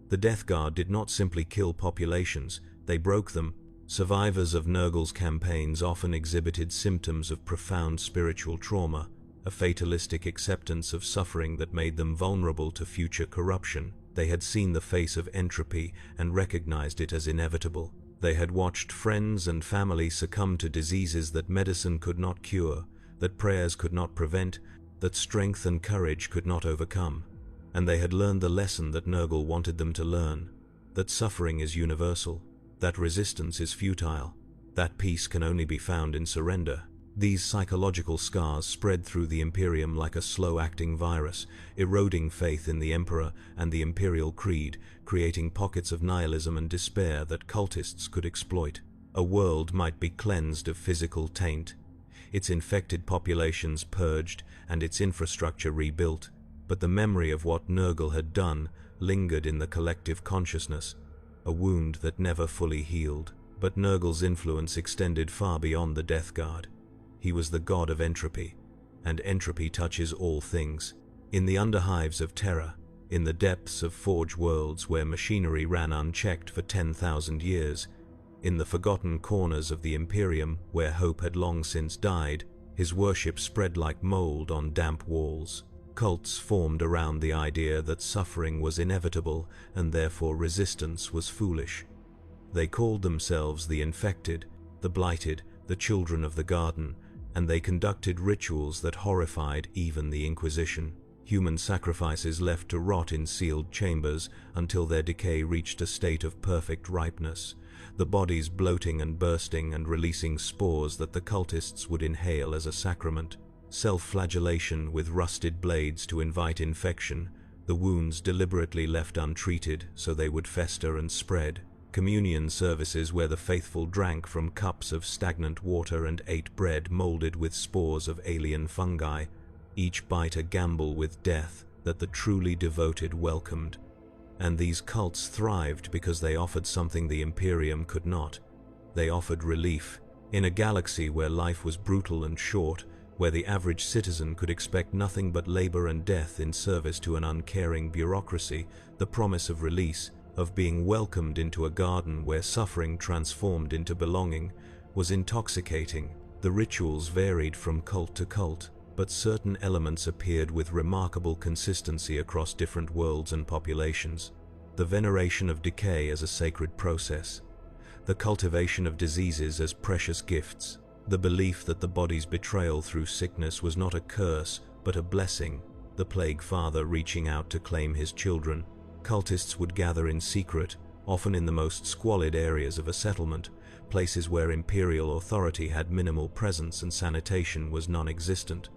The Death Guard did not simply kill populations, they broke them. Survivors of Nurgle's campaigns often exhibited symptoms of profound spiritual trauma, a fatalistic acceptance of suffering that made them vulnerable to future corruption. They had seen the face of entropy and recognized it as inevitable. They had watched friends and family succumb to diseases that medicine could not cure, that prayers could not prevent, that strength and courage could not overcome. And they had learned the lesson that Nurgle wanted them to learn, that suffering is universal, that resistance is futile, that peace can only be found in surrender. These psychological scars spread through the Imperium like a slow-acting virus, eroding faith in the Emperor and the Imperial Creed, creating pockets of nihilism and despair that cultists could exploit. A world might be cleansed of physical taint, its infected populations purged and its infrastructure rebuilt, but the memory of what Nurgle had done lingered in the collective consciousness, a wound that never fully healed. But Nurgle's influence extended far beyond the Death Guard. He was the god of entropy, and entropy touches all things. In the underhives of terror, in the depths of forge worlds where machinery ran unchecked for 10,000 years, in the forgotten corners of the Imperium where hope had long since died, his worship spread like mold on damp walls. Cults formed around the idea that suffering was inevitable and therefore resistance was foolish. They called themselves the infected, the blighted, the children of the garden, and they conducted rituals that horrified even the Inquisition. Human sacrifices left to rot in sealed chambers until their decay reached a state of perfect ripeness, the bodies bloating and bursting and releasing spores that the cultists would inhale as a sacrament. Self-flagellation with rusted blades to invite infection, the wounds deliberately left untreated so they would fester and spread. Communion services where the faithful drank from cups of stagnant water and ate bread molded with spores of alien fungi, each bite a gamble with death that the truly devoted welcomed. And these cults thrived because they offered something the Imperium could not. They offered relief. In a galaxy where life was brutal and short, where the average citizen could expect nothing but labor and death in service to an uncaring bureaucracy, the promise of release, of being welcomed into a garden where suffering transformed into belonging, was intoxicating. The rituals varied from cult to cult, but but certain elements appeared with remarkable consistency across different worlds and populations. The veneration of decay as a sacred process, the cultivation of diseases as precious gifts, the belief that the body's betrayal through sickness was not a curse but a blessing, the Plague Father reaching out to claim his children. Cultists would gather in secret, often in the most squalid areas of a settlement, places where imperial authority had minimal presence and sanitation was non-existent.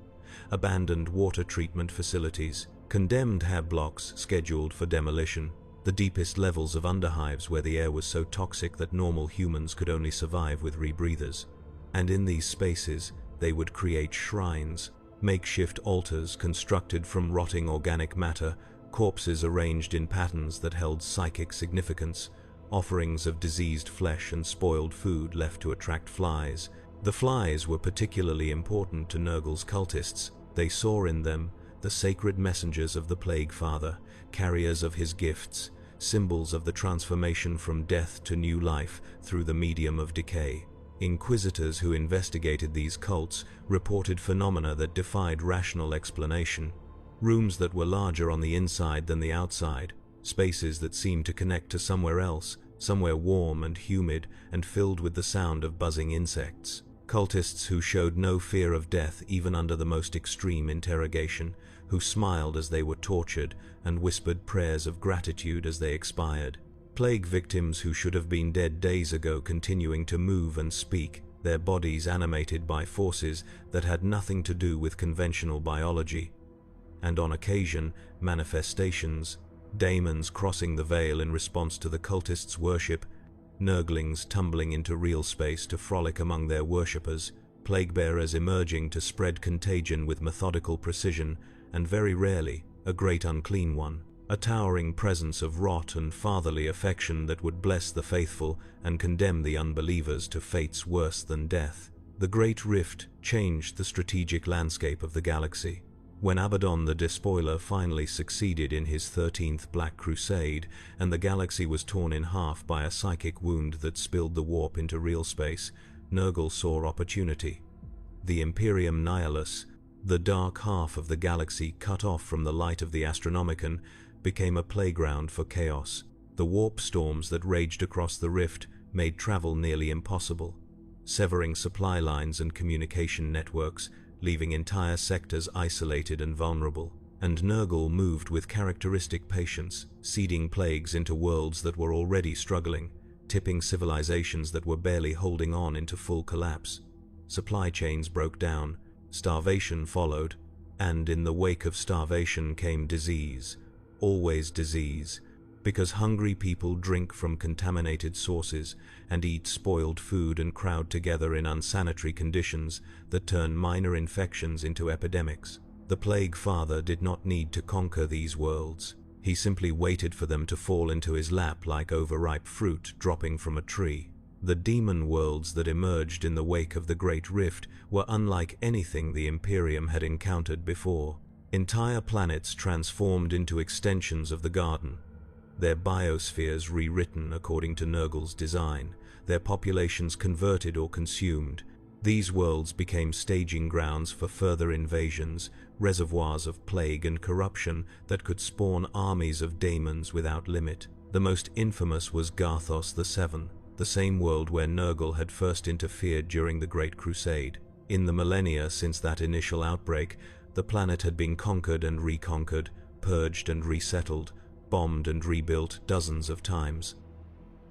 Abandoned water treatment facilities, condemned hab blocks scheduled for demolition, the deepest levels of underhives where the air was so toxic that normal humans could only survive with rebreathers. And in these spaces, they would create shrines, makeshift altars constructed from rotting organic matter, corpses arranged in patterns that held psychic significance, offerings of diseased flesh and spoiled food left to attract flies. The flies were particularly important to Nurgle's cultists. They saw in them the sacred messengers of the Plague Father, carriers of his gifts, symbols of the transformation from death to new life through the medium of decay. Inquisitors who investigated these cults reported phenomena that defied rational explanation. Rooms that were larger on the inside than the outside, spaces that seemed to connect to somewhere else, somewhere warm and humid and filled with the sound of buzzing insects. Cultists who showed no fear of death even under the most extreme interrogation, who smiled as they were tortured and whispered prayers of gratitude as they expired. Plague victims who should have been dead days ago continuing to move and speak, their bodies animated by forces that had nothing to do with conventional biology. And on occasion, manifestations, daemons crossing the veil in response to the cultists' worship, Nurglings tumbling into real space to frolic among their worshippers, plague-bearers emerging to spread contagion with methodical precision, and very rarely, a great unclean one, a towering presence of rot and fatherly affection that would bless the faithful and condemn the unbelievers to fates worse than death. The Great Rift changed the strategic landscape of the galaxy. When Abaddon the Despoiler finally succeeded in his 13th Black Crusade, and the galaxy was torn in half by a psychic wound that spilled the warp into real space, Nurgle saw opportunity. The Imperium Nihilus, the dark half of the galaxy cut off from the light of the Astronomicon, became a playground for chaos. The warp storms that raged across the rift made travel nearly impossible, severing supply lines and communication networks, leaving entire sectors isolated and vulnerable. And Nurgle moved with characteristic patience, seeding plagues into worlds that were already struggling, tipping civilizations that were barely holding on into full collapse. Supply chains broke down, starvation followed, and in the wake of starvation came disease. Always disease, because hungry people drink from contaminated sources and eat spoiled food and crowd together in unsanitary conditions that turn minor infections into epidemics. The Plague Father did not need to conquer these worlds. He simply waited for them to fall into his lap like overripe fruit dropping from a tree. The demon worlds that emerged in the wake of the Great Rift were unlike anything the Imperium had encountered before. Entire planets transformed into extensions of the garden, their biospheres rewritten according to Nurgle's design, their populations converted or consumed. These worlds became staging grounds for further invasions, reservoirs of plague and corruption that could spawn armies of daemons without limit. The most infamous was Garthos the Seven, the same world where Nurgle had first interfered during the Great Crusade. In the millennia since that initial outbreak, the planet had been conquered and reconquered, purged and resettled, bombed and rebuilt dozens of times.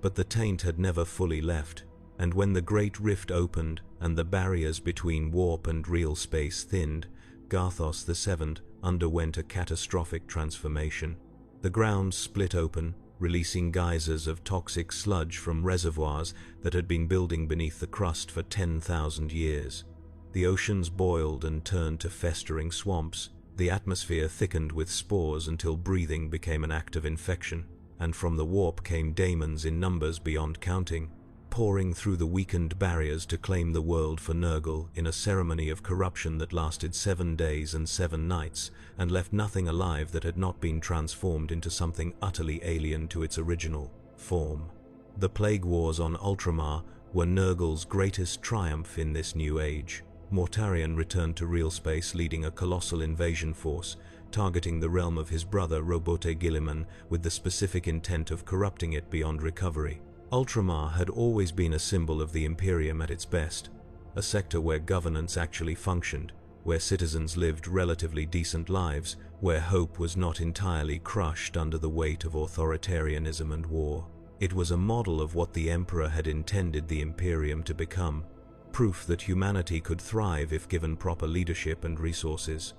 But the taint had never fully left, and when the Great Rift opened and the barriers between warp and real space thinned, Garthos the Seventh underwent a catastrophic transformation. The ground split open, releasing geysers of toxic sludge from reservoirs that had been building beneath the crust for 10,000 years. The oceans boiled and turned to festering swamps. The atmosphere thickened with spores until breathing became an act of infection, and from the warp came daemons in numbers beyond counting, pouring through the weakened barriers to claim the world for Nurgle in a ceremony of corruption that lasted 7 days and 7 nights, and left nothing alive that had not been transformed into something utterly alien to its original form. The plague wars on Ultramar were Nurgle's greatest triumph in this new age. Mortarion returned to real space, leading a colossal invasion force, targeting the realm of his brother Robote Guilliman with the specific intent of corrupting it beyond recovery. Ultramar had always been a symbol of the Imperium at its best, a sector where governance actually functioned, where citizens lived relatively decent lives, where hope was not entirely crushed under the weight of authoritarianism and war. It was a model of what the Emperor had intended the Imperium to become, proof that humanity could thrive if given proper leadership and resources.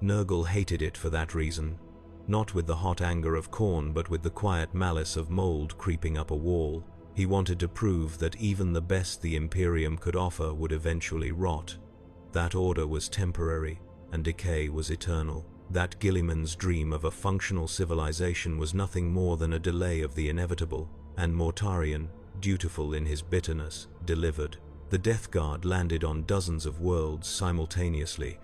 Nurgle hated it for that reason, not with the hot anger of Khorne, but with the quiet malice of mold creeping up a wall. He wanted to prove that even the best the Imperium could offer would eventually rot. That order was temporary, and decay was eternal. That Guilliman's dream of a functional civilization was nothing more than a delay of the inevitable, and Mortarion, dutiful in his bitterness, delivered. The Death Guard landed on dozens of worlds simultaneously,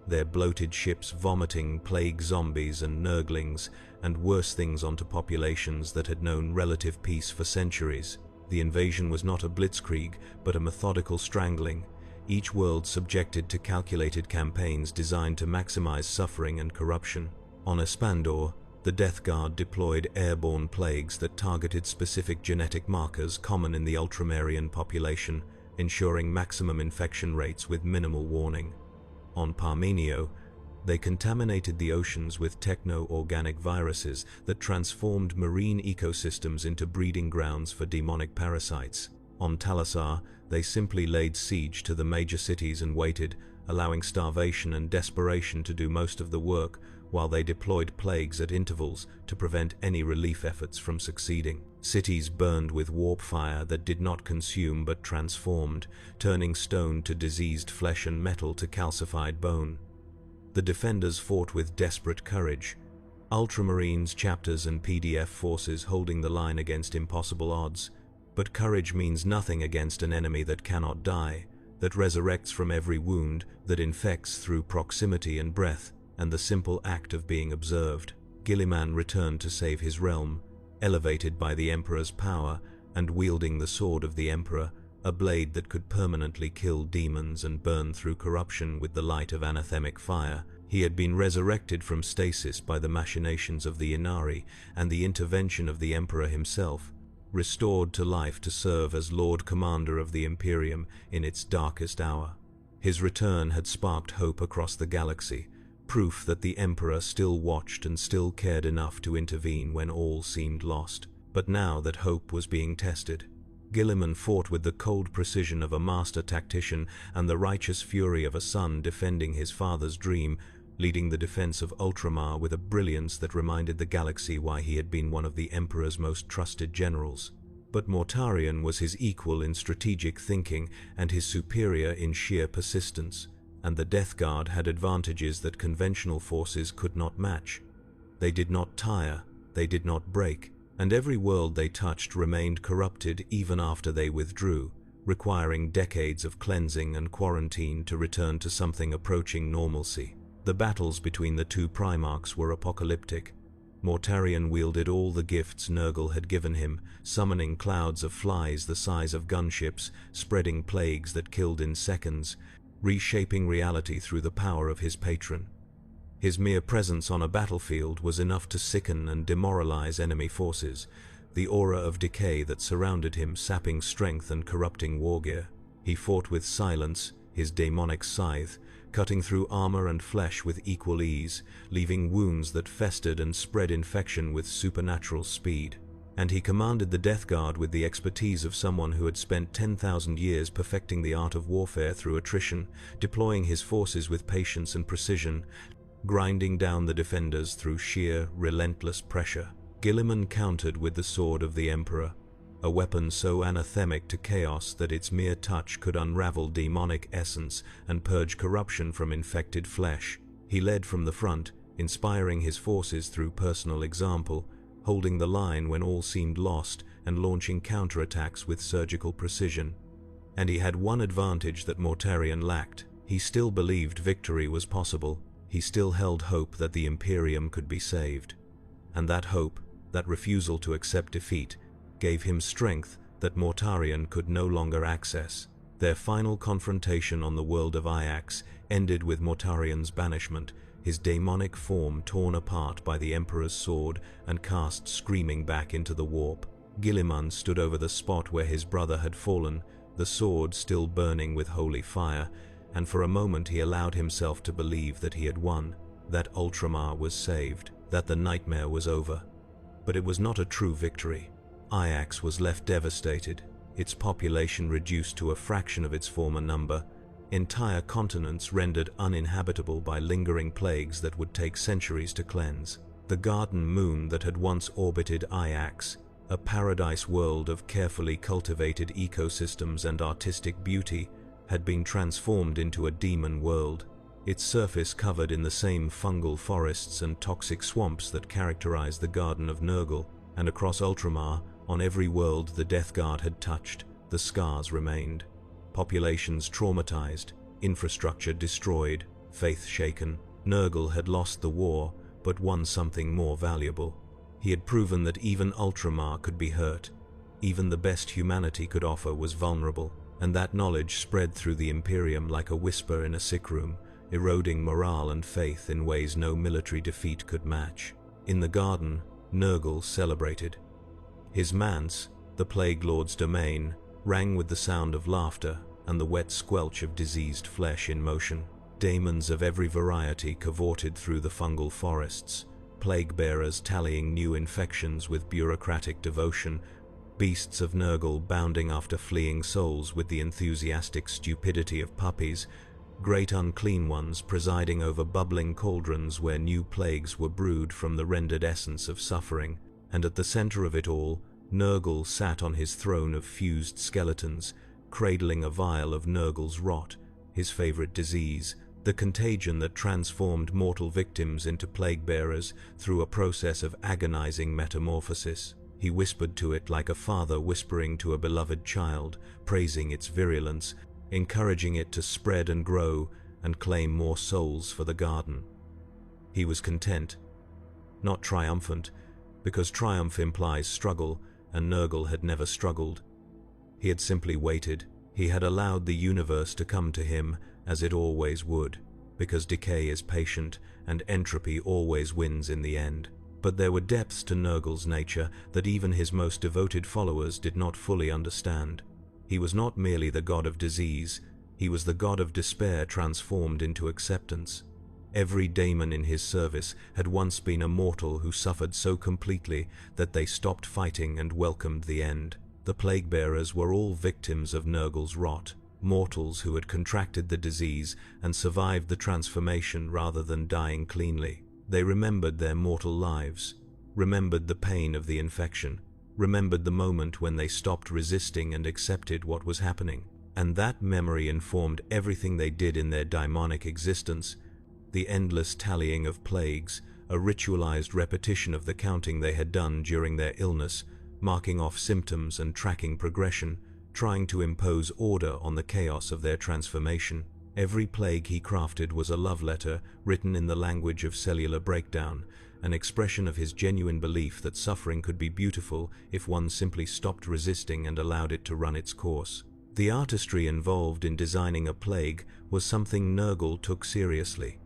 their bloated ships vomiting plague zombies and Nurglings and worse things onto populations that had known relative peace for centuries. The invasion was not a blitzkrieg, but a methodical strangling, each world subjected to calculated campaigns designed to maximize suffering and corruption. On Espandor, the Death Guard deployed airborne plagues that targeted specific genetic markers common in the Ultramarian population, ensuring maximum infection rates with minimal warning. On Parmenio, they contaminated the oceans with techno-organic viruses that transformed marine ecosystems into breeding grounds for demonic parasites. On Talassar, they simply laid siege to the major cities and waited, allowing starvation and desperation to do most of the work, while they deployed plagues at intervals to prevent any relief efforts from succeeding. Cities burned with warp fire that did not consume but transformed, turning stone to diseased flesh and metal to calcified bone. The defenders fought with desperate courage, Ultramarines, chapters and PDF forces holding the line against impossible odds. But courage means nothing against an enemy that cannot die, that resurrects from every wound, that infects through proximity and breath, and the simple act of being observed. Guilliman returned to save his realm, elevated by the Emperor's power and wielding the sword of the Emperor, a blade that could permanently kill demons and burn through corruption with the light of anathemic fire. He had been resurrected from stasis by the machinations of the Inari and the intervention of the Emperor himself, restored to life to serve as Lord Commander of the Imperium in its darkest hour. His return had sparked hope across the galaxy, proof that the Emperor still watched and still cared enough to intervene when all seemed lost. But now that hope was being tested, Guilliman fought with the cold precision of a master tactician and the righteous fury of a son defending his father's dream, leading the defense of Ultramar with a brilliance that reminded the galaxy why he had been one of the Emperor's most trusted generals. But Mortarion was his equal in strategic thinking and his superior in sheer persistence, and the Death Guard had advantages that conventional forces could not match. They did not tire, they did not break, and every world they touched remained corrupted even after they withdrew, requiring decades of cleansing and quarantine to return to something approaching normalcy. The battles between the two Primarchs were apocalyptic. Mortarion wielded all the gifts Nurgle had given him, summoning clouds of flies the size of gunships, spreading plagues that killed in seconds, reshaping reality through the power of his patron. His mere presence on a battlefield was enough to sicken and demoralize enemy forces, the aura of decay that surrounded him sapping strength and corrupting wargear. He fought with silence, his daemonic scythe, cutting through armor and flesh with equal ease, leaving wounds that festered and spread infection with supernatural speed. And he commanded the Death Guard with the expertise of someone who had spent 10,000 years perfecting the art of warfare through attrition, deploying his forces with patience and precision, grinding down the defenders through sheer, relentless pressure. Guilliman countered with the sword of the Emperor, a weapon so anathemic to chaos that its mere touch could unravel demonic essence and purge corruption from infected flesh. He led from the front, inspiring his forces through personal example, holding the line when all seemed lost and launching counterattacks with surgical precision. And he had one advantage that Mortarion lacked. He still believed victory was possible. He still held hope that the Imperium could be saved. And that hope, that refusal to accept defeat, gave him strength that Mortarion could no longer access. Their final confrontation on the world of Ajax ended with Mortarian's banishment, his demonic form torn apart by the Emperor's sword and cast screaming back into the warp. Guilliman stood over the spot where his brother had fallen, the sword still burning with holy fire, and for a moment he allowed himself to believe that he had won, that Ultramar was saved, that the nightmare was over. But it was not a true victory. Ajax was left devastated, its population reduced to a fraction of its former number, entire continents rendered uninhabitable by lingering plagues that would take centuries to cleanse. The garden moon that had once orbited Ajax, a paradise world of carefully cultivated ecosystems and artistic beauty, had been transformed into a demon world, its surface covered in the same fungal forests and toxic swamps that characterize the Garden of Nurgle, and across Ultramar, on every world the Death Guard had touched, the scars remained. Populations traumatized, infrastructure destroyed, faith shaken. Nurgle had lost the war, but won something more valuable. He had proven that even Ultramar could be hurt, even the best humanity could offer was vulnerable, and that knowledge spread through the Imperium like a whisper in a sick room, eroding morale and faith in ways no military defeat could match. In the garden, Nurgle celebrated. His manse, the Plague Lord's domain, rang with the sound of laughter and the wet squelch of diseased flesh in motion. Daemons of every variety cavorted through the fungal forests, plague-bearers tallying new infections with bureaucratic devotion, beasts of Nurgle bounding after fleeing souls with the enthusiastic stupidity of puppies, great unclean ones presiding over bubbling cauldrons where new plagues were brewed from the rendered essence of suffering. And at the center of it all, Nurgle sat on his throne of fused skeletons, cradling a vial of Nurgle's rot, his favorite disease, the contagion that transformed mortal victims into plague-bearers through a process of agonizing metamorphosis. He whispered to it like a father whispering to a beloved child, praising its virulence, encouraging it to spread and grow and claim more souls for the garden. He was content, not triumphant, because triumph implies struggle, and Nurgle had never struggled. He had simply waited. He had allowed the universe to come to him as it always would, because decay is patient and entropy always wins in the end. But there were depths to Nurgle's nature that even his most devoted followers did not fully understand. He was not merely the god of disease, he was the god of despair transformed into acceptance. Every daemon in his service had once been a mortal who suffered so completely that they stopped fighting and welcomed the end. The plague-bearers were all victims of Nurgle's rot, mortals who had contracted the disease and survived the transformation rather than dying cleanly. They remembered their mortal lives, remembered the pain of the infection, remembered the moment when they stopped resisting and accepted what was happening. And that memory informed everything they did in their daimonic existence, the endless tallying of plagues, a ritualized repetition of the counting they had done during their illness, marking off symptoms and tracking progression, trying to impose order on the chaos of their transformation. Every plague he crafted was a love letter written in the language of cellular breakdown, an expression of his genuine belief that suffering could be beautiful if one simply stopped resisting and allowed it to run its course. The artistry involved in designing a plague was something Nurgle took seriously.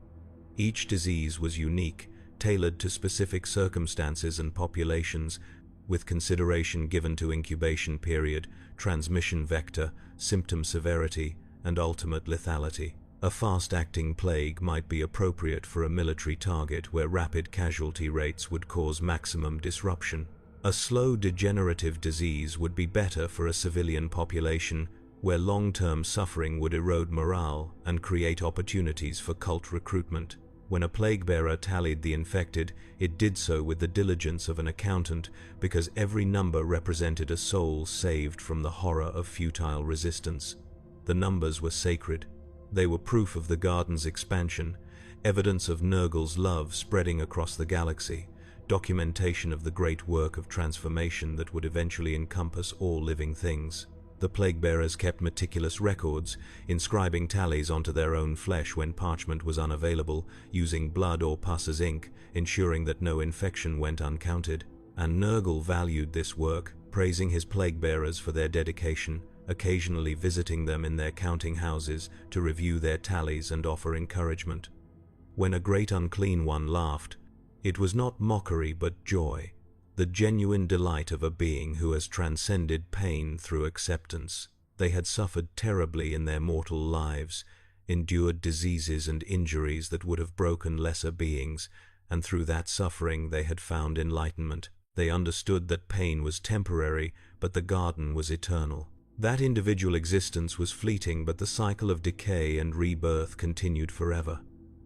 Each disease was unique, tailored to specific circumstances and populations, with consideration given to incubation period, transmission vector, symptom severity, and ultimate lethality. A fast-acting plague might be appropriate for a military target where rapid casualty rates would cause maximum disruption. A slow degenerative disease would be better for a civilian population where long-term suffering would erode morale and create opportunities for cult recruitment. When a plague-bearer tallied the infected, it did so with the diligence of an accountant, because every number represented a soul saved from the horror of futile resistance. The numbers were sacred. They were proof of the garden's expansion, evidence of Nurgle's love spreading across the galaxy, documentation of the great work of transformation that would eventually encompass all living things. The plague-bearers kept meticulous records, inscribing tallies onto their own flesh when parchment was unavailable, using blood or pus as ink, ensuring that no infection went uncounted. And Nurgle valued this work, praising his plague-bearers for their dedication, occasionally visiting them in their counting houses to review their tallies and offer encouragement. When a great unclean one laughed, it was not mockery but joy, the genuine delight of a being who has transcended pain through acceptance. They had suffered terribly in their mortal lives, endured diseases and injuries that would have broken lesser beings, and through that suffering they had found enlightenment. They understood that pain was temporary, but the garden was eternal. That individual existence was fleeting, but the cycle of decay and rebirth continued forever.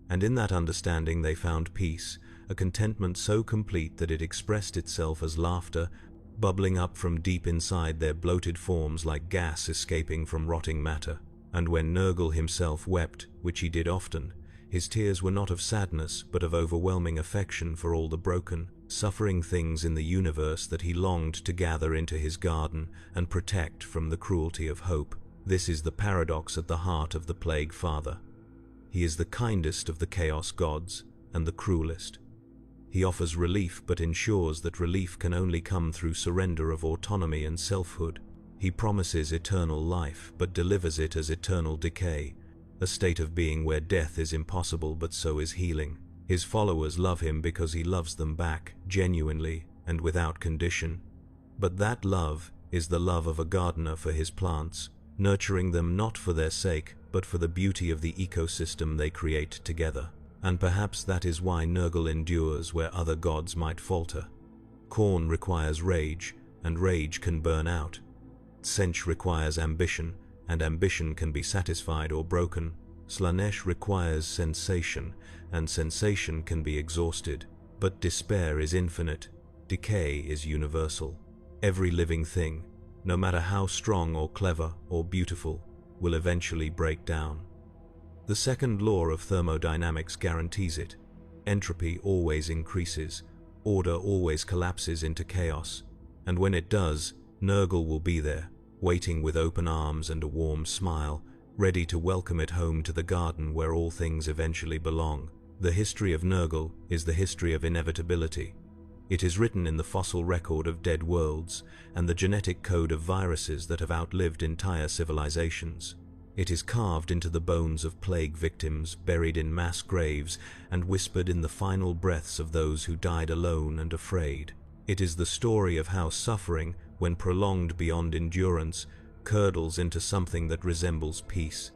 And in that understanding they found peace, a contentment so complete that it expressed itself as laughter, bubbling up from deep inside their bloated forms like gas escaping from rotting matter. And when Nurgle himself wept, which he did often, his tears were not of sadness, but of overwhelming affection for all the broken, suffering things in the universe that he longed to gather into his garden and protect from the cruelty of hope. This is the paradox at the heart of the Plague Father. He is the kindest of the Chaos gods and the cruelest. He offers relief but ensures that relief can only come through surrender of autonomy and selfhood. He promises eternal life but delivers it as eternal decay, a state of being where death is impossible but so is healing. His followers love him because he loves them back, genuinely and without condition. But that love is the love of a gardener for his plants, nurturing them not for their sake, but for the beauty of the ecosystem they create together. And perhaps that is why Nurgle endures where other gods might falter. Khorne requires rage, and rage can burn out. Tzeentch requires ambition, and ambition can be satisfied or broken. Slaanesh requires sensation, and sensation can be exhausted. But despair is infinite, decay is universal. Every living thing, no matter how strong or clever or beautiful, will eventually break down. The second law of thermodynamics guarantees it. Entropy always increases, order always collapses into chaos, and when it does, Nurgle will be there, waiting with open arms and a warm smile, ready to welcome it home to the garden where all things eventually belong. The history of Nurgle is the history of inevitability. It is written in the fossil record of dead worlds and the genetic code of viruses that have outlived entire civilizations. It is carved into the bones of plague victims buried in mass graves and whispered in the final breaths of those who died alone and afraid. It is the story of how suffering, when prolonged beyond endurance, curdles into something that resembles peace.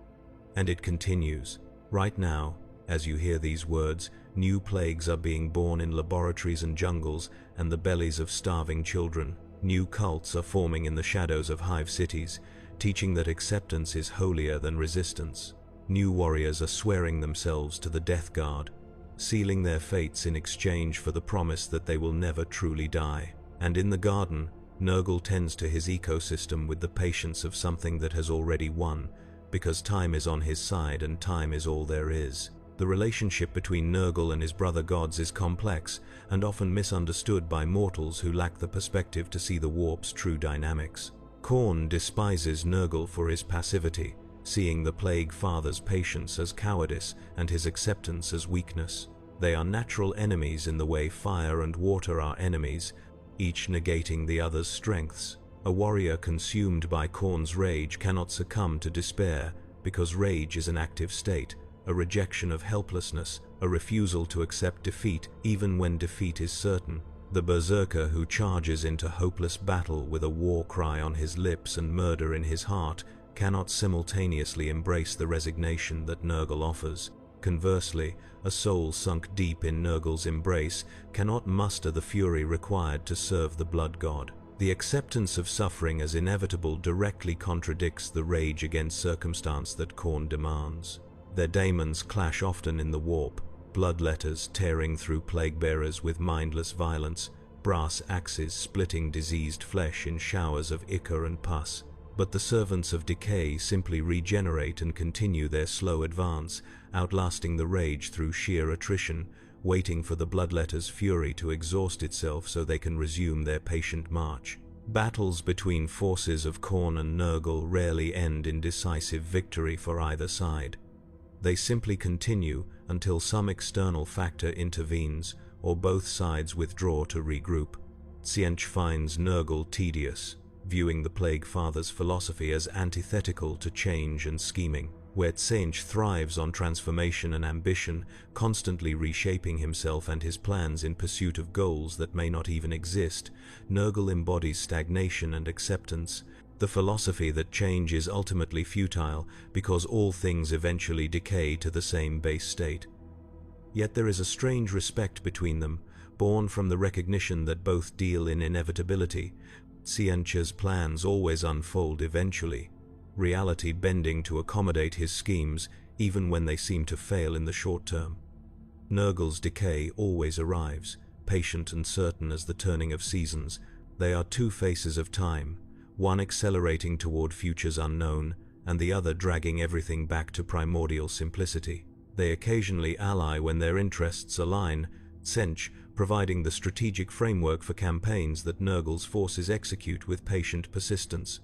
And it continues. Right now, as you hear these words, new plagues are being born in laboratories and jungles and the bellies of starving children. New cults are forming in the shadows of hive cities, teaching that acceptance is holier than resistance. New warriors are swearing themselves to the death guard, sealing their fates in exchange for the promise that they will never truly die. And in the garden, Nurgle tends to his ecosystem with the patience of something that has already won, because time is on his side and time is all there is. The relationship between Nurgle and his brother gods is complex and often misunderstood by mortals who lack the perspective to see the warp's true dynamics. Khorne despises Nurgle for his passivity, seeing the Plague Father's patience as cowardice and his acceptance as weakness. They are natural enemies in the way fire and water are enemies, each negating the other's strengths. A warrior consumed by Khorne's rage cannot succumb to despair, because rage is an active state, a rejection of helplessness, a refusal to accept defeat even when defeat is certain. The berserker who charges into hopeless battle with a war cry on his lips and murder in his heart cannot simultaneously embrace the resignation that Nurgle offers. Conversely, a soul sunk deep in Nurgle's embrace cannot muster the fury required to serve the blood god. The acceptance of suffering as inevitable directly contradicts the rage against circumstance that Khorne demands. Their daemons clash often in the warp, bloodletters tearing through plague-bearers with mindless violence, brass axes splitting diseased flesh in showers of ichor and pus. But the servants of decay simply regenerate and continue their slow advance, outlasting the rage through sheer attrition, waiting for the bloodletter's fury to exhaust itself so they can resume their patient march. Battles between forces of Khorne and Nurgle rarely end in decisive victory for either side. They simply continue until some external factor intervenes or both sides withdraw to regroup. Tzeentch finds Nurgle tedious, viewing the Plague Father's philosophy as antithetical to change and scheming. Where Tsench thrives on transformation and ambition, constantly reshaping himself and his plans in pursuit of goals that may not even exist, Nurgle embodies stagnation and acceptance, the philosophy that change is ultimately futile because all things eventually decay to the same base state. Yet there is a strange respect between them, born from the recognition that both deal in inevitability. Tsench's plans always unfold eventually, reality bending to accommodate his schemes even when they seem to fail in the short term. Nurgle's decay always arrives, patient and certain as the turning of seasons. They are two faces of time, one accelerating toward futures unknown, and the other dragging everything back to primordial simplicity. They occasionally ally when their interests align, Tsench providing the strategic framework for campaigns that Nurgle's forces execute with patient persistence.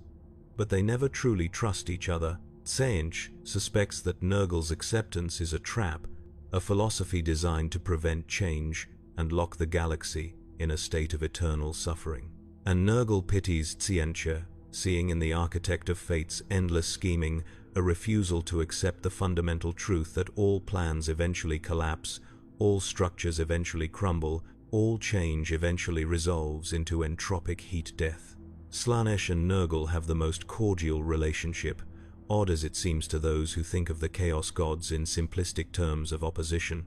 But they never truly trust each other. Tsench suspects that Nurgle's acceptance is a trap, a philosophy designed to prevent change and lock the galaxy in a state of eternal suffering. And Nurgle pities Tsench, seeing in the architect of fate's endless scheming a refusal to accept the fundamental truth that all plans eventually collapse, all structures eventually crumble, all change eventually resolves into entropic heat death. Slaanesh and Nurgle have the most cordial relationship, odd as it seems to those who think of the Chaos Gods in simplistic terms of opposition.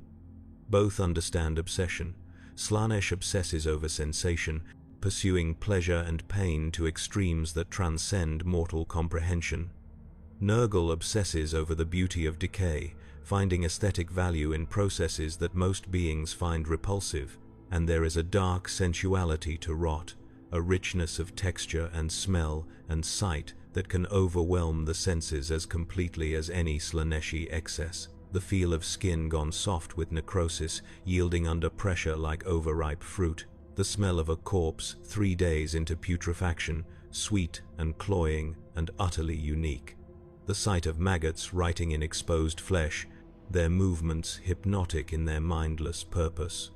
Both understand obsession. Slaanesh obsesses over sensation, pursuing pleasure and pain to extremes that transcend mortal comprehension. Nurgle obsesses over the beauty of decay, finding aesthetic value in processes that most beings find repulsive, and there is a dark sensuality to rot, a richness of texture and smell and sight that can overwhelm the senses as completely as any Slaaneshi excess. The feel of skin gone soft with necrosis, yielding under pressure like overripe fruit. The smell of a corpse 3 days into putrefaction, sweet and cloying and utterly unique. The sight of maggots writing in exposed flesh, their movements hypnotic in their mindless purpose.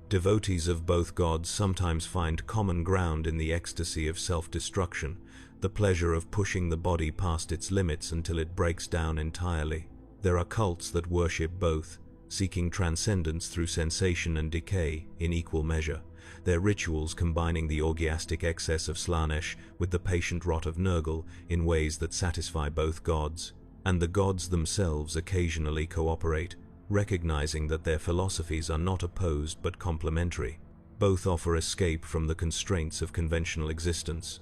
Devotees of both gods sometimes find common ground in the ecstasy of self-destruction, the pleasure of pushing the body past its limits until it breaks down entirely. There are cults that worship both, seeking transcendence through sensation and decay in equal measure, their rituals combining the orgiastic excess of Slaanesh with the patient rot of Nurgle in ways that satisfy both gods. And the gods themselves occasionally cooperate, recognizing that their philosophies are not opposed but complementary. Both offer escape from the constraints of conventional existence.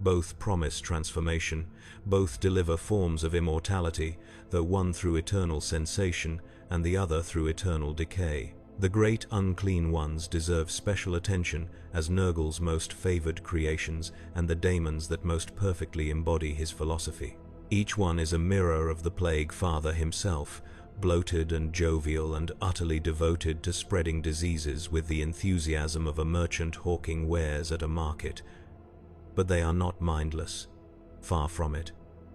Both promise transformation. Both deliver forms of immortality, though one through eternal sensation and the other through eternal decay. The great unclean ones deserve special attention as Nurgle's most favored creations and the daemons that most perfectly embody his philosophy. Each one is a mirror of the Plague Father himself, bloated and jovial and utterly devoted to spreading diseases with the enthusiasm of a merchant hawking wares at a market. But they are not mindless. Far from it.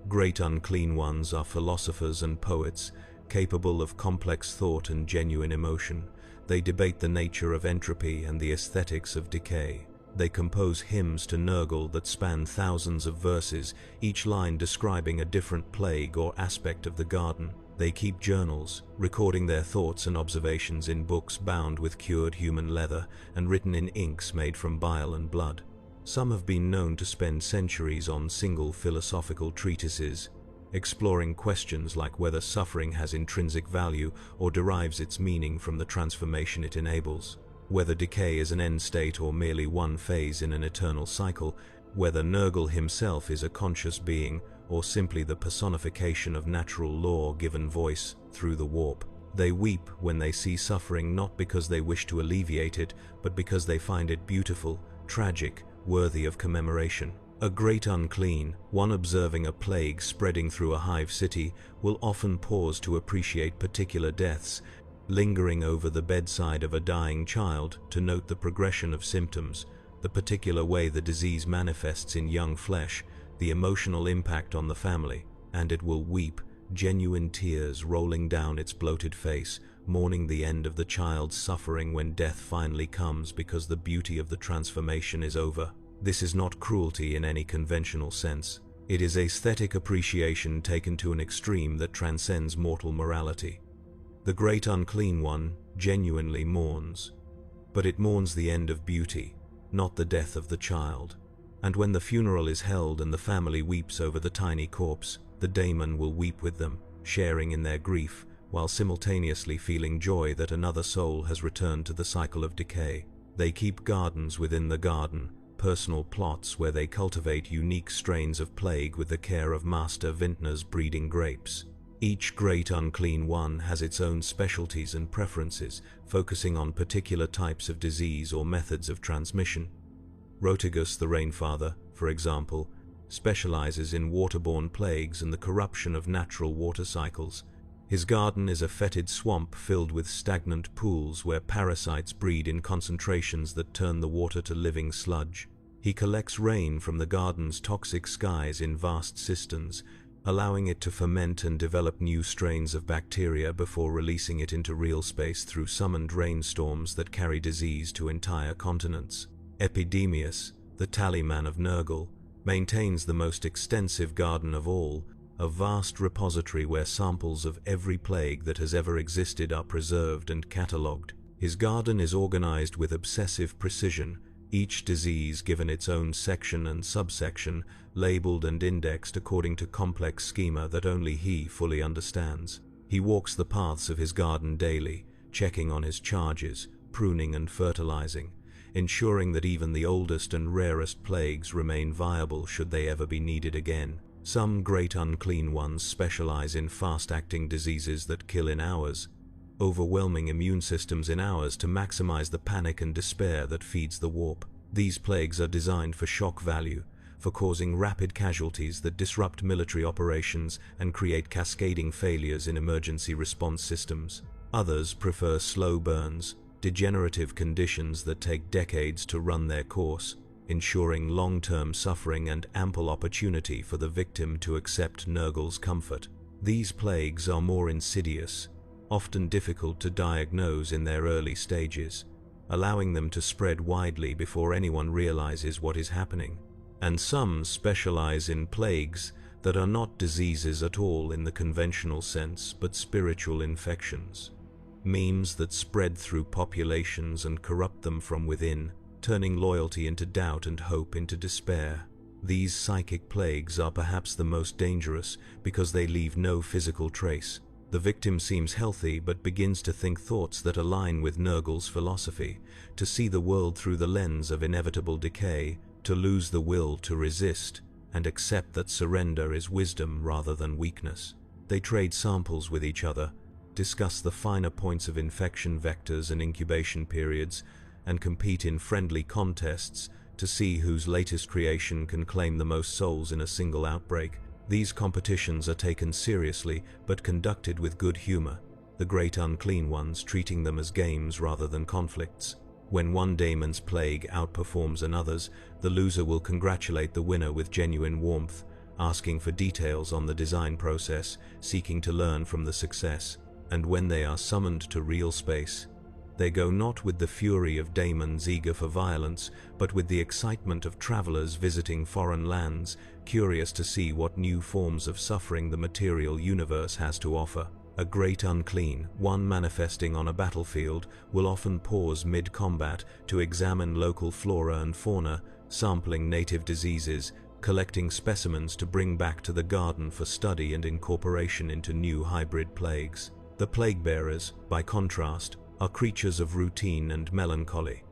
Great unclean ones are philosophers and poets, capable of complex thought and genuine emotion. They debate the nature of entropy and the aesthetics of decay. They compose hymns to Nurgle that span thousands of verses, each line describing a different plague or aspect of the garden. They keep journals, recording their thoughts and observations in books bound with cured human leather and written in inks made from bile and blood. Some have been known to spend centuries on single philosophical treatises, exploring questions like whether suffering has intrinsic value or derives its meaning from the transformation it enables, whether decay is an end state or merely one phase in an eternal cycle, whether Nurgle himself is a conscious being or simply the personification of natural law given voice through the warp. They weep when they see suffering not because they wish to alleviate it, but because they find it beautiful, tragic, worthy of commemoration. A great unclean, one observing a plague spreading through a hive city, will often pause to appreciate particular deaths, lingering over the bedside of a dying child to note the progression of symptoms, the particular way the disease manifests in young flesh, the emotional impact on the family, and it will weep, genuine tears rolling down its bloated face, mourning the end of the child's suffering when death finally comes because the beauty of the transformation is over. This is not cruelty in any conventional sense. It is aesthetic appreciation taken to an extreme that transcends mortal morality. The great unclean one genuinely mourns, but it mourns the end of beauty, not the death of the child. And when the funeral is held and the family weeps over the tiny corpse, the daemon will weep with them, sharing in their grief, while simultaneously feeling joy that another soul has returned to the cycle of decay. They keep gardens within the garden, personal plots where they cultivate unique strains of plague with the care of master vintners breeding grapes. Each great unclean one has its own specialties and preferences, focusing on particular types of disease or methods of transmission. Rotigus the Rainfather, for example, specializes in waterborne plagues and the corruption of natural water cycles. His garden is a fetid swamp filled with stagnant pools where parasites breed in concentrations that turn the water to living sludge. He collects rain from the garden's toxic skies in vast cisterns, allowing it to ferment and develop new strains of bacteria before releasing it into real space through summoned rainstorms that carry disease to entire continents. Epidemius, the tallyman of Nurgle, maintains the most extensive garden of all, a vast repository where samples of every plague that has ever existed are preserved and catalogued. His garden is organized with obsessive precision, each disease given its own section and subsection, labeled and indexed according to complex schema that only he fully understands. He walks the paths of his garden daily, checking on his charges, pruning and fertilizing, ensuring that even the oldest and rarest plagues remain viable should they ever be needed again. Some great unclean ones specialize in fast-acting diseases that kill in hours, overwhelming immune systems in hours to maximize the panic and despair that feeds the warp. These plagues are designed for shock value, for causing rapid casualties that disrupt military operations and create cascading failures in emergency response systems. Others prefer slow burns, degenerative conditions that take decades to run their course, ensuring long-term suffering and ample opportunity for the victim to accept Nurgle's comfort. These plagues are more insidious, often difficult to diagnose in their early stages, allowing them to spread widely before anyone realizes what is happening. And some specialize in plagues that are not diseases at all in the conventional sense, but spiritual infections. Memes that spread through populations and corrupt them from within, turning loyalty into doubt and hope into despair. These psychic plagues are perhaps the most dangerous because they leave no physical trace. The victim seems healthy but begins to think thoughts that align with Nurgle's philosophy, to see the world through the lens of inevitable decay, to lose the will to resist, and accept that surrender is wisdom rather than weakness. They trade samples with each other, discuss the finer points of infection vectors and incubation periods, and compete in friendly contests to see whose latest creation can claim the most souls in a single outbreak. These competitions are taken seriously but conducted with good humor, the great unclean ones treating them as games rather than conflicts. When one daemon's plague outperforms another's, the loser will congratulate the winner with genuine warmth, asking for details on the design process, seeking to learn from the success. And when they are summoned to real space, they go not with the fury of daemons eager for violence, but with the excitement of travelers visiting foreign lands, curious to see what new forms of suffering the material universe has to offer. A great unclean, one manifesting on a battlefield, will often pause mid-combat to examine local flora and fauna, sampling native diseases, collecting specimens to bring back to the garden for study and incorporation into new hybrid plagues. The plague-bearers, by contrast, are creatures of routine and melancholy.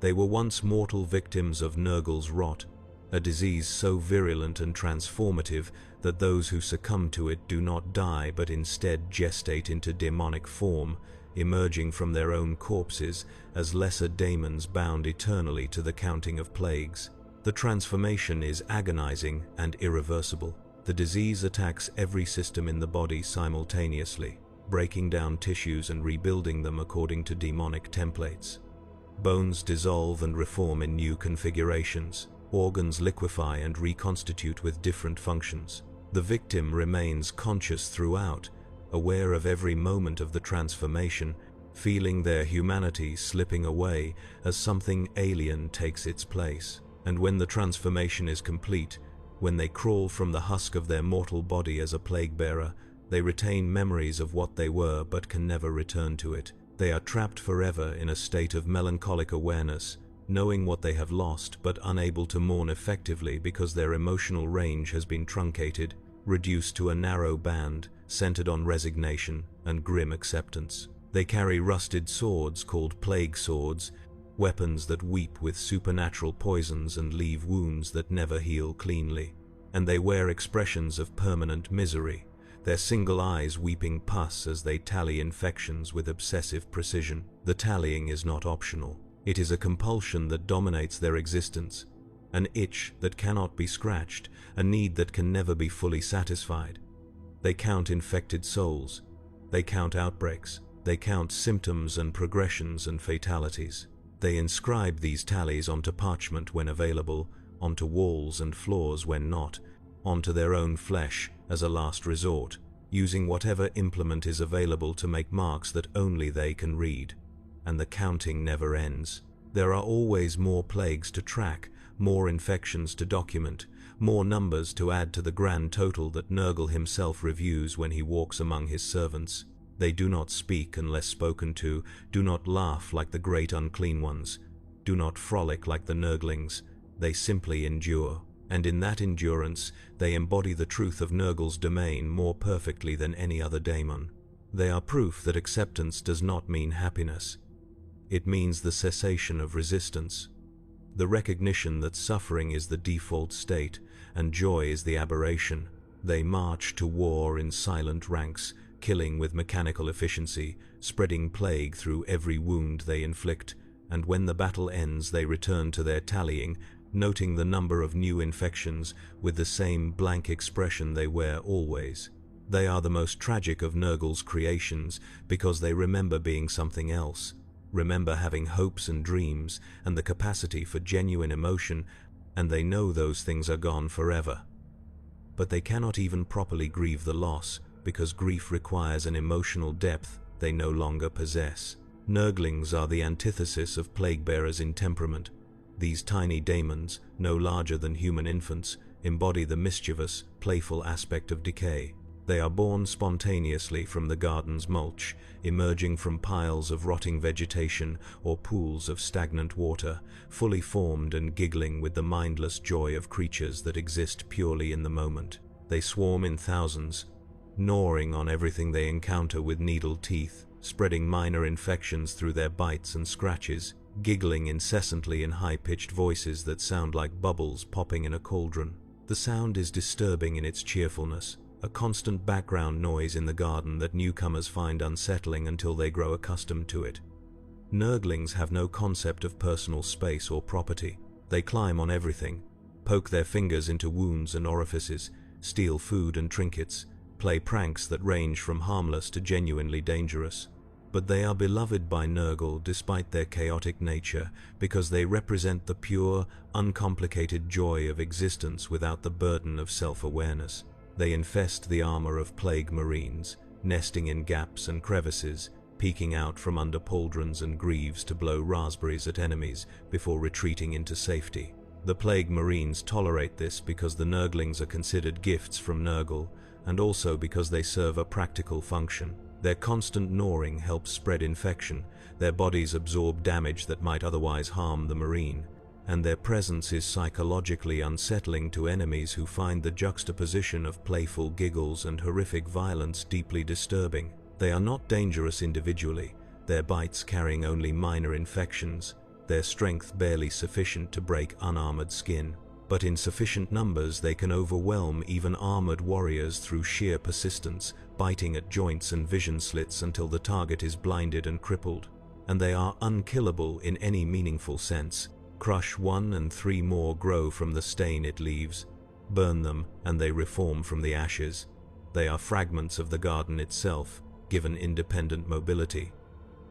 They were once mortal victims of Nurgle's rot, a disease so virulent and transformative that those who succumb to it do not die but instead gestate into demonic form, emerging from their own corpses as lesser daemons bound eternally to the counting of plagues. The transformation is agonizing and irreversible. The disease attacks every system in the body simultaneously, breaking down tissues and rebuilding them according to demonic templates. Bones dissolve and reform in new configurations. Organs liquefy and reconstitute with different functions. The victim remains conscious throughout, aware of every moment of the transformation, feeling their humanity slipping away as something alien takes its place. And when the transformation is complete, when they crawl from the husk of their mortal body as a plague-bearer, they retain memories of what they were but can never return to it. They are trapped forever in a state of melancholic awareness, knowing what they have lost but unable to mourn effectively because their emotional range has been truncated, reduced to a narrow band centered on resignation and grim acceptance. They carry rusted swords called plague swords, weapons that weep with supernatural poisons and leave wounds that never heal cleanly. And they wear expressions of permanent misery, their single eyes weeping pus as they tally infections with obsessive precision. The tallying is not optional. It is a compulsion that dominates their existence, an itch that cannot be scratched, a need that can never be fully satisfied. They count infected souls. They count outbreaks. They count symptoms and progressions and fatalities. They inscribe these tallies onto parchment when available, onto walls and floors when not, onto their own flesh as a last resort, using whatever implement is available to make marks that only they can read. And the counting never ends. There are always more plagues to track, more infections to document, more numbers to add to the grand total that Nurgle himself reviews when he walks among his servants. They do not speak unless spoken to, do not laugh like the great unclean ones, do not frolic like the Nurglings. They simply endure, and in that endurance they embody the truth of Nurgle's domain more perfectly than any other daemon. They are proof that acceptance does not mean happiness. It means the cessation of resistance, the recognition that suffering is the default state and joy is the aberration. They march to war in silent ranks, killing with mechanical efficiency, spreading plague through every wound they inflict, and when the battle ends they return to their tallying, noting the number of new infections with the same blank expression they wear always. They are the most tragic of Nurgle's creations because they remember being something else, remember having hopes and dreams and the capacity for genuine emotion, and they know those things are gone forever. But they cannot even properly grieve the loss, because grief requires an emotional depth they no longer possess. Nurglings are the antithesis of plague-bearers in temperament. These tiny daemons, no larger than human infants, embody the mischievous, playful aspect of decay. They are born spontaneously from the garden's mulch, emerging from piles of rotting vegetation or pools of stagnant water, fully formed and giggling with the mindless joy of creatures that exist purely in the moment. They swarm in thousands, gnawing on everything they encounter with needle teeth, spreading minor infections through their bites and scratches, giggling incessantly in high-pitched voices that sound like bubbles popping in a cauldron. The sound is disturbing in its cheerfulness, a constant background noise in the garden that newcomers find unsettling until they grow accustomed to it. Nurglings have no concept of personal space or property. They climb on everything, poke their fingers into wounds and orifices, steal food and trinkets, play pranks that range from harmless to genuinely dangerous. But they are beloved by Nurgle despite their chaotic nature because they represent the pure, uncomplicated joy of existence without the burden of self-awareness. They infest the armor of plague marines, nesting in gaps and crevices, peeking out from under pauldrons and greaves to blow raspberries at enemies before retreating into safety. The plague marines tolerate this because the Nurglings are considered gifts from Nurgle, and also because they serve a practical function. Their constant gnawing helps spread infection, their bodies absorb damage that might otherwise harm the marine, and their presence is psychologically unsettling to enemies who find the juxtaposition of playful giggles and horrific violence deeply disturbing. They are not dangerous individually, their bites carrying only minor infections, their strength barely sufficient to break unarmored skin. But in sufficient numbers they can overwhelm even armored warriors through sheer persistence, biting at joints and vision slits until the target is blinded and crippled. And they are unkillable in any meaningful sense. Crush one and three more grow from the stain it leaves. Burn them and they reform from the ashes. They are fragments of the garden itself, given independent mobility.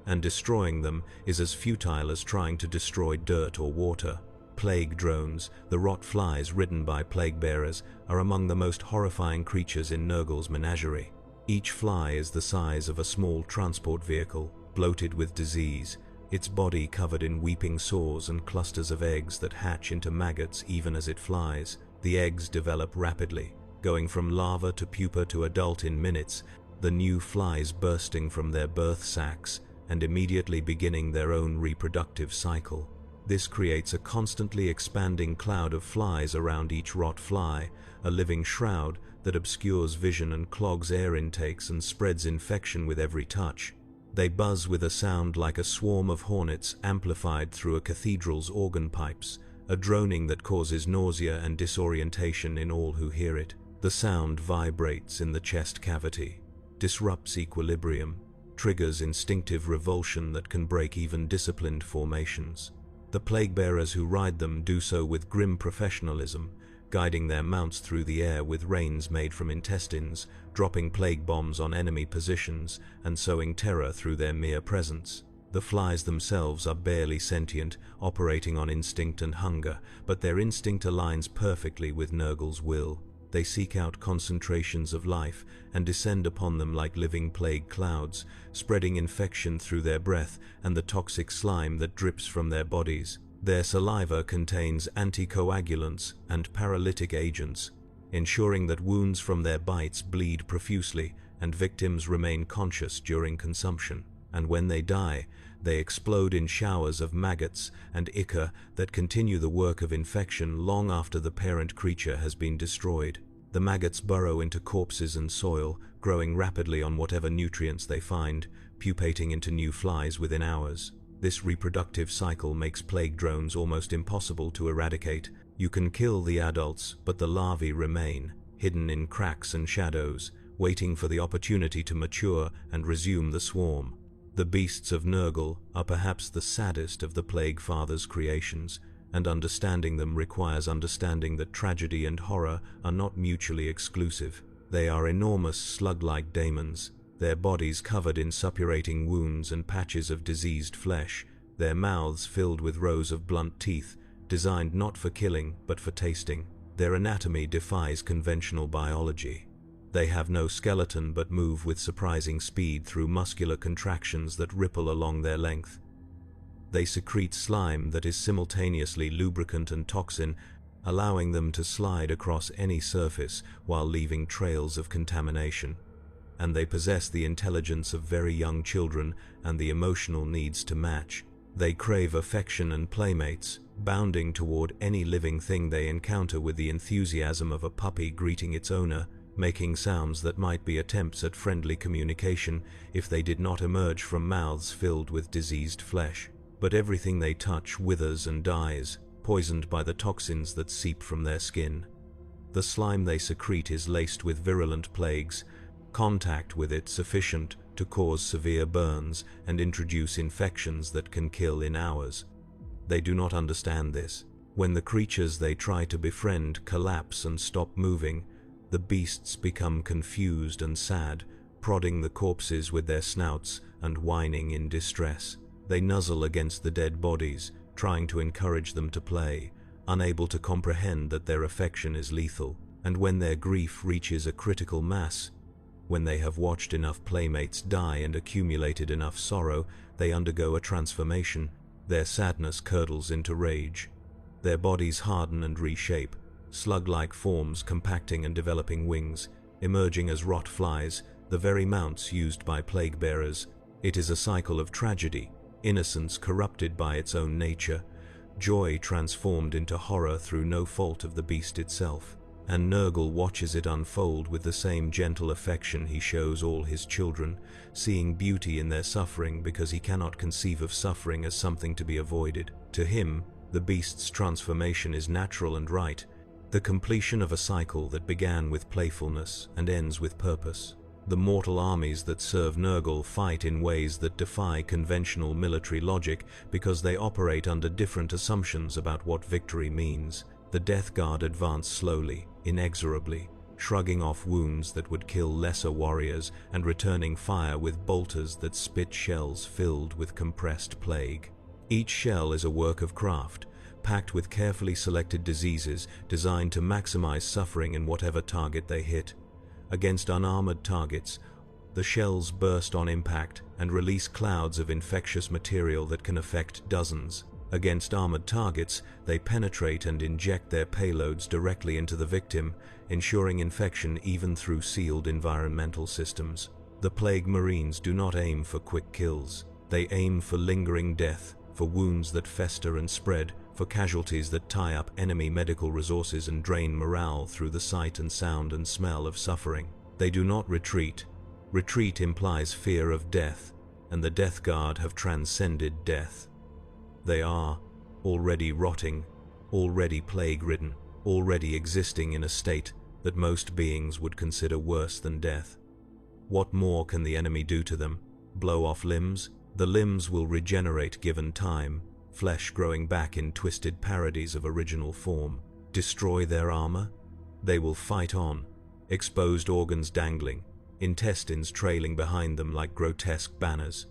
And destroying them is as futile as trying to destroy dirt or water. Plague drones, the rot flies ridden by plague-bearers, are among the most horrifying creatures in Nurgle's menagerie. Each fly is the size of a small transport vehicle, bloated with disease, its body covered in weeping sores and clusters of eggs that hatch into maggots even as it flies. The eggs develop rapidly, going from larva to pupa to adult in minutes, the new flies bursting from their birth sacs and immediately beginning their own reproductive cycle. This creates a constantly expanding cloud of flies around each rot fly, a living shroud that obscures vision and clogs air intakes and spreads infection with every touch. They buzz with a sound like a swarm of hornets amplified through a cathedral's organ pipes, a droning that causes nausea and disorientation in all who hear it. The sound vibrates in the chest cavity, disrupts equilibrium, triggers instinctive revulsion that can break even disciplined formations. The plague-bearers who ride them do so with grim professionalism, guiding their mounts through the air with reins made from intestines, dropping plague bombs on enemy positions, and sowing terror through their mere presence. The flies themselves are barely sentient, operating on instinct and hunger, but their instinct aligns perfectly with Nurgle's will. They seek out concentrations of life and descend upon them like living plague clouds, spreading infection through their breath and the toxic slime that drips from their bodies. Their saliva contains anticoagulants and paralytic agents, ensuring that wounds from their bites bleed profusely and victims remain conscious during consumption. And when they die, they explode in showers of maggots and ichor that continue the work of infection long after the parent creature has been destroyed. The maggots burrow into corpses and soil, growing rapidly on whatever nutrients they find, pupating into new flies within hours. This reproductive cycle makes plague drones almost impossible to eradicate. You can kill the adults, but the larvae remain, hidden in cracks and shadows, waiting for the opportunity to mature and resume the swarm. The beasts of Nurgle are perhaps the saddest of the Plague Father's creations, and understanding them requires understanding that tragedy and horror are not mutually exclusive. They are enormous slug-like daemons, their bodies covered in suppurating wounds and patches of diseased flesh, their mouths filled with rows of blunt teeth, designed not for killing but for tasting. Their anatomy defies conventional biology. They have no skeleton but move with surprising speed through muscular contractions that ripple along their length. They secrete slime that is simultaneously lubricant and toxin, allowing them to slide across any surface while leaving trails of contamination. And they possess the intelligence of very young children and the emotional needs to match. They crave affection and playmates, bounding toward any living thing they encounter with the enthusiasm of a puppy greeting its owner, making sounds that might be attempts at friendly communication if they did not emerge from mouths filled with diseased flesh. But everything they touch withers and dies, poisoned by the toxins that seep from their skin. The slime they secrete is laced with virulent plagues, contact with it sufficient to cause severe burns and introduce infections that can kill in hours. They do not understand this. When the creatures they try to befriend collapse and stop moving, the beasts become confused and sad, prodding the corpses with their snouts and whining in distress. They nuzzle against the dead bodies, trying to encourage them to play, unable to comprehend that their affection is lethal. And when their grief reaches a critical mass, when they have watched enough playmates die and accumulated enough sorrow, they undergo a transformation. Their sadness curdles into rage. Their bodies harden and reshape, slug-like forms compacting and developing wings, emerging as rot flies, the very mounts used by plague-bearers. It is a cycle of tragedy, innocence corrupted by its own nature, joy transformed into horror through no fault of the beast itself. And Nurgle watches it unfold with the same gentle affection he shows all his children, seeing beauty in their suffering because he cannot conceive of suffering as something to be avoided. To him, the beast's transformation is natural and right, the completion of a cycle that began with playfulness and ends with purpose. The mortal armies that serve Nurgle fight in ways that defy conventional military logic because they operate under different assumptions about what victory means. The Death Guard advance slowly, inexorably, shrugging off wounds that would kill lesser warriors and returning fire with bolters that spit shells filled with compressed plague. Each shell is a work of craft, packed with carefully selected diseases designed to maximize suffering in whatever target they hit. Against unarmored targets, The shells burst on impact and release clouds of infectious material that can affect dozens. Against armored targets, they penetrate and inject their payloads directly into the victim, ensuring infection even through sealed environmental systems. The Plague Marines do not aim for quick kills. They aim for lingering death, for wounds that fester and spread, for casualties that tie up enemy medical resources and drain morale through the sight and sound and smell of suffering. They do not retreat. Retreat implies fear of death, and the Death Guard have transcended death. They are already rotting, already plague-ridden, already existing in a state that most beings would consider worse than death. What more can the enemy do to them? Blow off limbs? The limbs will regenerate given time, flesh growing back in twisted parodies of original form. Destroy their armor? They will fight on, exposed organs dangling, intestines trailing behind them like grotesque banners.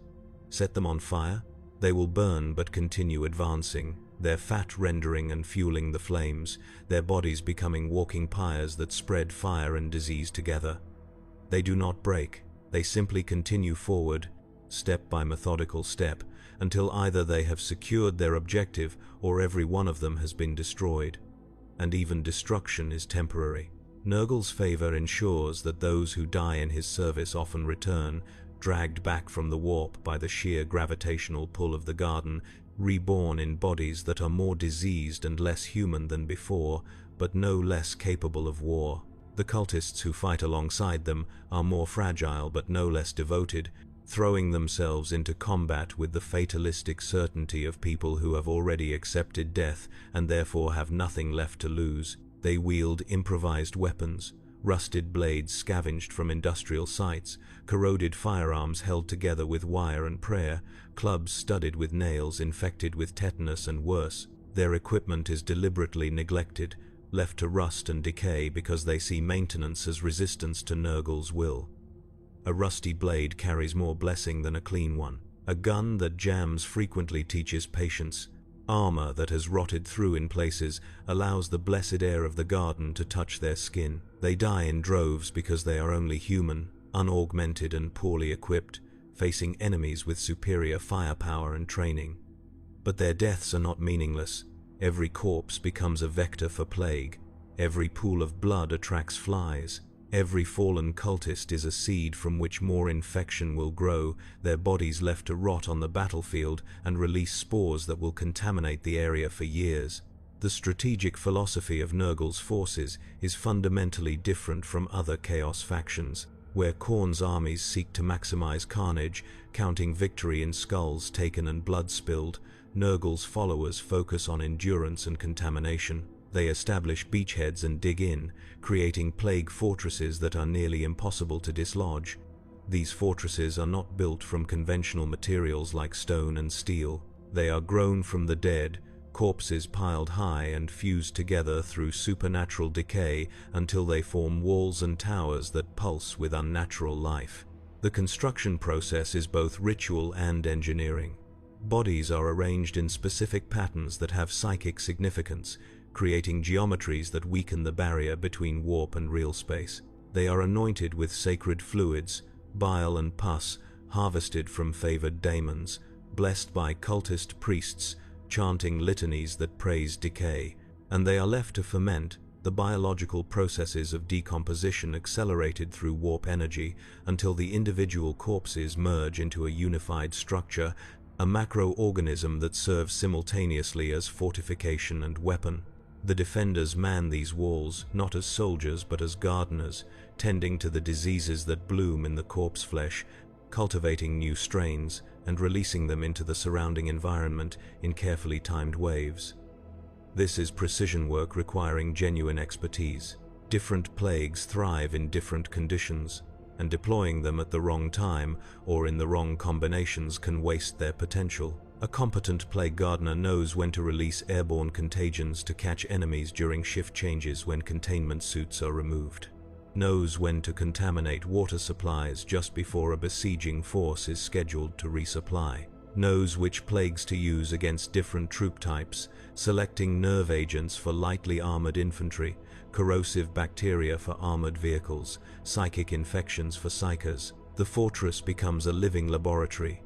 Set them on fire? They will burn but continue advancing, their fat rendering and fueling the flames, their bodies becoming walking pyres that spread fire and disease together. They do not break, they simply continue forward, step by methodical step, until either they have secured their objective or every one of them has been destroyed. And even destruction is temporary. Nurgle's favor ensures that those who die in his service often return, dragged back from the warp by the sheer gravitational pull of the garden, reborn in bodies that are more diseased and less human than before, but no less capable of war. The cultists who fight alongside them are more fragile but no less devoted, throwing themselves into combat with the fatalistic certainty of people who have already accepted death and therefore have nothing left to lose. They wield improvised weapons, rusted blades scavenged from industrial sites, corroded firearms held together with wire and prayer, clubs studded with nails infected with tetanus and worse. Their equipment is deliberately neglected, left to rust and decay because they see maintenance as resistance to Nurgle's will. A rusty blade carries more blessing than a clean one. A gun that jams frequently teaches patience. Armor that has rotted through in places allows the blessed air of the garden to touch their skin. They die in droves because they are only human, unaugmented and poorly equipped, facing enemies with superior firepower and training. But their deaths are not meaningless. Every corpse becomes a vector for plague. Every pool of blood attracts flies. Every fallen cultist is a seed from which more infection will grow, their bodies left to rot on the battlefield and release spores that will contaminate the area for years. The strategic philosophy of Nurgle's forces is fundamentally different from other Chaos factions, where Khorne's armies seek to maximize carnage, counting victory in skulls taken and blood spilled. Nurgle's followers focus on endurance and contamination. They establish beachheads and dig in, creating plague fortresses that are nearly impossible to dislodge. These fortresses are not built from conventional materials like stone and steel. They are grown from the dead, corpses piled high and fused together through supernatural decay until they form walls and towers that pulse with unnatural life. The construction process is both ritual and engineering. Bodies are arranged in specific patterns that have psychic significance, creating geometries that weaken the barrier between warp and real space. They are anointed with sacred fluids, bile and pus, harvested from favored daemons, blessed by cultist priests, chanting litanies that praise decay, and they are left to ferment, the biological processes of decomposition accelerated through warp energy until the individual corpses merge into a unified structure, a macroorganism that serves simultaneously as fortification and weapon. The defenders man these walls, not as soldiers but as gardeners, tending to the diseases that bloom in the corpse flesh, cultivating new strains, and releasing them into the surrounding environment in carefully timed waves. This is precision work requiring genuine expertise. Different plagues thrive in different conditions, and deploying them at the wrong time or in the wrong combinations can waste their potential. A competent plague gardener knows when to release airborne contagions to catch enemies during shift changes when containment suits are removed. Knows when to contaminate water supplies just before a besieging force is scheduled to resupply. Knows which plagues to use against different troop types, selecting nerve agents for lightly armored infantry, corrosive bacteria for armored vehicles, psychic infections for psychers. The fortress becomes a living laboratory,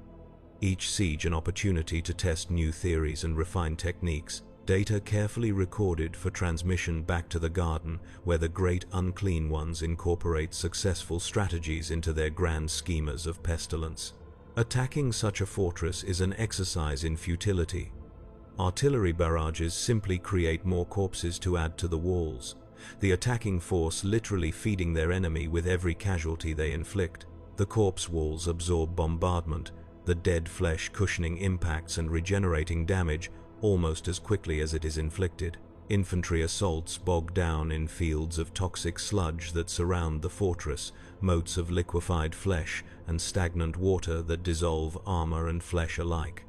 each siege an opportunity to test new theories and refine techniques, data carefully recorded for transmission back to the garden, where the great unclean ones incorporate successful strategies into their grand schemas of pestilence. Attacking such a fortress is an exercise in futility. Artillery barrages simply create more corpses to add to the walls, the attacking force literally feeding their enemy with every casualty they inflict. The corpse walls absorb bombardment, the dead flesh cushioning impacts and regenerating damage almost as quickly as it is inflicted. Infantry assaults bog down in fields of toxic sludge that surround the fortress, moats of liquefied flesh and stagnant water that dissolve armor and flesh alike.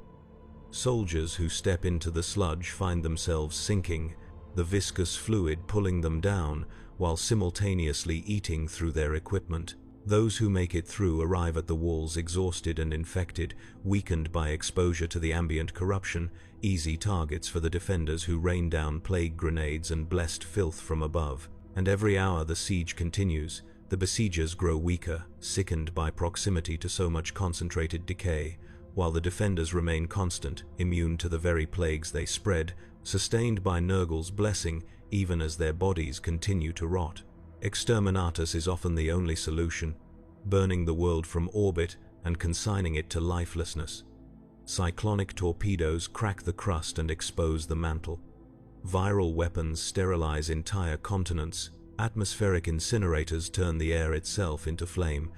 Soldiers who step into the sludge find themselves sinking, the viscous fluid pulling them down while simultaneously eating through their equipment. Those who make it through arrive at the walls exhausted and infected, weakened by exposure to the ambient corruption, easy targets for the defenders who rain down plague grenades and blessed filth from above. And every hour the siege continues, the besiegers grow weaker, sickened by proximity to so much concentrated decay, while the defenders remain constant, immune to the very plagues they spread, sustained by Nurgle's blessing even as their bodies continue to rot. Exterminatus is often the only solution, burning the world from orbit and consigning it to lifelessness. Cyclonic torpedoes crack the crust and expose the mantle. Viral weapons sterilize entire continents. Atmospheric incinerators turn the air itself into flame.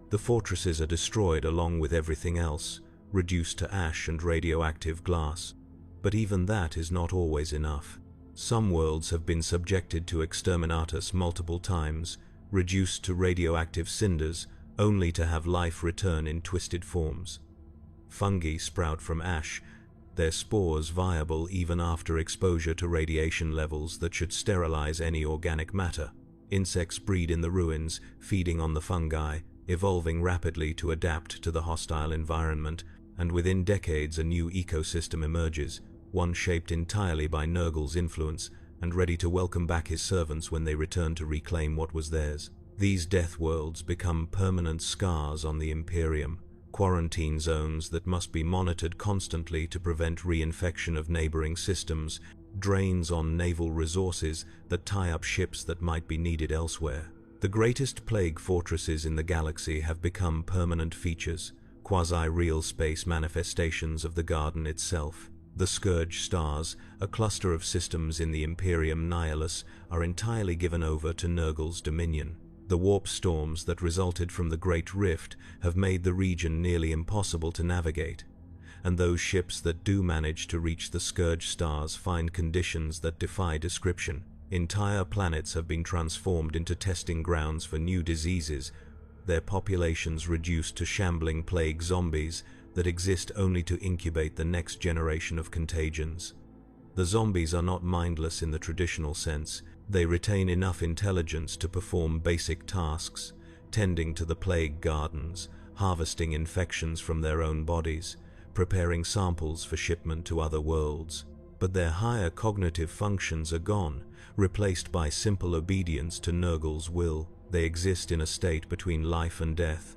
The fortresses are destroyed along with everything else, reduced to ash and radioactive glass. But even that is not always enough. Some worlds have been subjected to exterminatus multiple times, reduced to radioactive cinders, only to have life return in twisted forms. Fungi sprout from ash, their spores viable even after exposure to radiation levels that should sterilize any organic matter. Insects breed in the ruins, feeding on the fungi, evolving rapidly to adapt to the hostile environment, and within decades a new ecosystem emerges, one shaped entirely by Nurgle's influence and ready to welcome back his servants when they return to reclaim what was theirs. These death worlds become permanent scars on the Imperium, quarantine zones that must be monitored constantly to prevent reinfection of neighboring systems, drains on naval resources that tie up ships that might be needed elsewhere. The greatest plague fortresses in the galaxy have become permanent features, quasi-real space manifestations of the garden itself. The Scourge stars, a cluster of systems in the Imperium Nihilus, are entirely given over to Nurgle's dominion. The warp storms that resulted from the Great Rift have made the region nearly impossible to navigate, and those ships that do manage to reach the Scourge stars find conditions that defy description. Entire planets have been transformed into testing grounds for new diseases, their populations reduced to shambling plague zombies that exist only to incubate the next generation of contagions. The zombies are not mindless in the traditional sense. They retain enough intelligence to perform basic tasks, tending to the plague gardens, harvesting infections from their own bodies, preparing samples for shipment to other worlds. But their higher cognitive functions are gone, replaced by simple obedience to Nurgle's will. They exist in a state between life and death,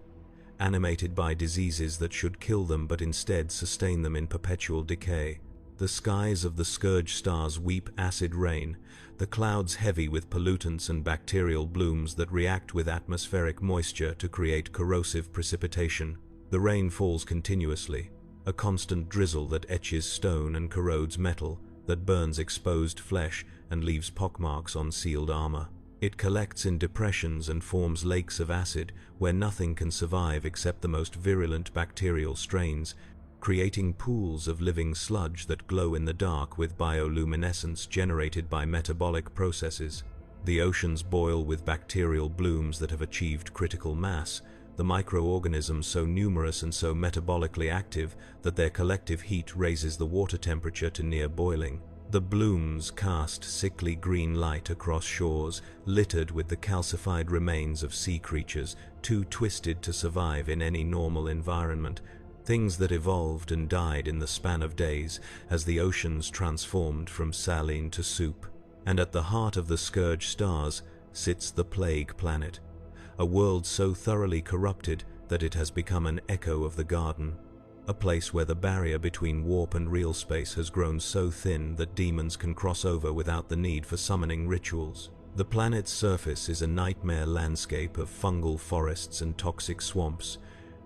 animated by diseases that should kill them but instead sustain them in perpetual decay. The skies of the Scourge stars weep acid rain, the clouds heavy with pollutants and bacterial blooms that react with atmospheric moisture to create corrosive precipitation. The rain falls continuously, a constant drizzle that etches stone and corrodes metal, that burns exposed flesh and leaves pockmarks on sealed armor. It collects in depressions and forms lakes of acid where nothing can survive except the most virulent bacterial strains, creating pools of living sludge that glow in the dark with bioluminescence generated by metabolic processes. The oceans boil with bacterial blooms that have achieved critical mass, the microorganisms so numerous and so metabolically active that their collective heat raises the water temperature to near boiling. The blooms cast sickly green light across shores, littered with the calcified remains of sea creatures, too twisted to survive in any normal environment, things that evolved and died in the span of days as the oceans transformed from saline to soup. And at the heart of the Scourge stars sits the Plague Planet, a world so thoroughly corrupted that it has become an echo of the garden, a place where the barrier between warp and real space has grown so thin that demons can cross over without the need for summoning rituals. The planet's surface is a nightmare landscape of fungal forests and toxic swamps,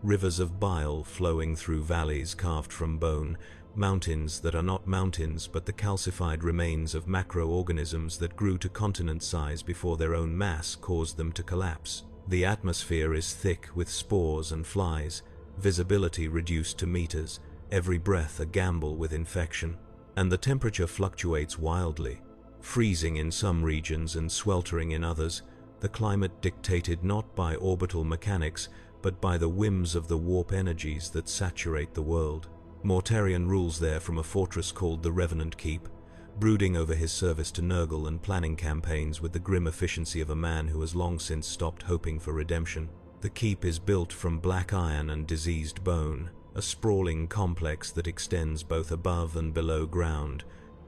rivers of bile flowing through valleys carved from bone, mountains that are not mountains but the calcified remains of macroorganisms that grew to continent size before their own mass caused them to collapse. The atmosphere is thick with spores and flies, visibility reduced to meters, every breath a gamble with infection. And the temperature fluctuates wildly, freezing in some regions and sweltering in others, the climate dictated not by orbital mechanics but by the whims of the warp energies that saturate the world. Mortarion rules there from a fortress called the Revenant Keep, brooding over his service to Nurgle and planning campaigns with the grim efficiency of a man who has long since stopped hoping for redemption. The keep is built from black iron and diseased bone, a sprawling complex that extends both above and below ground,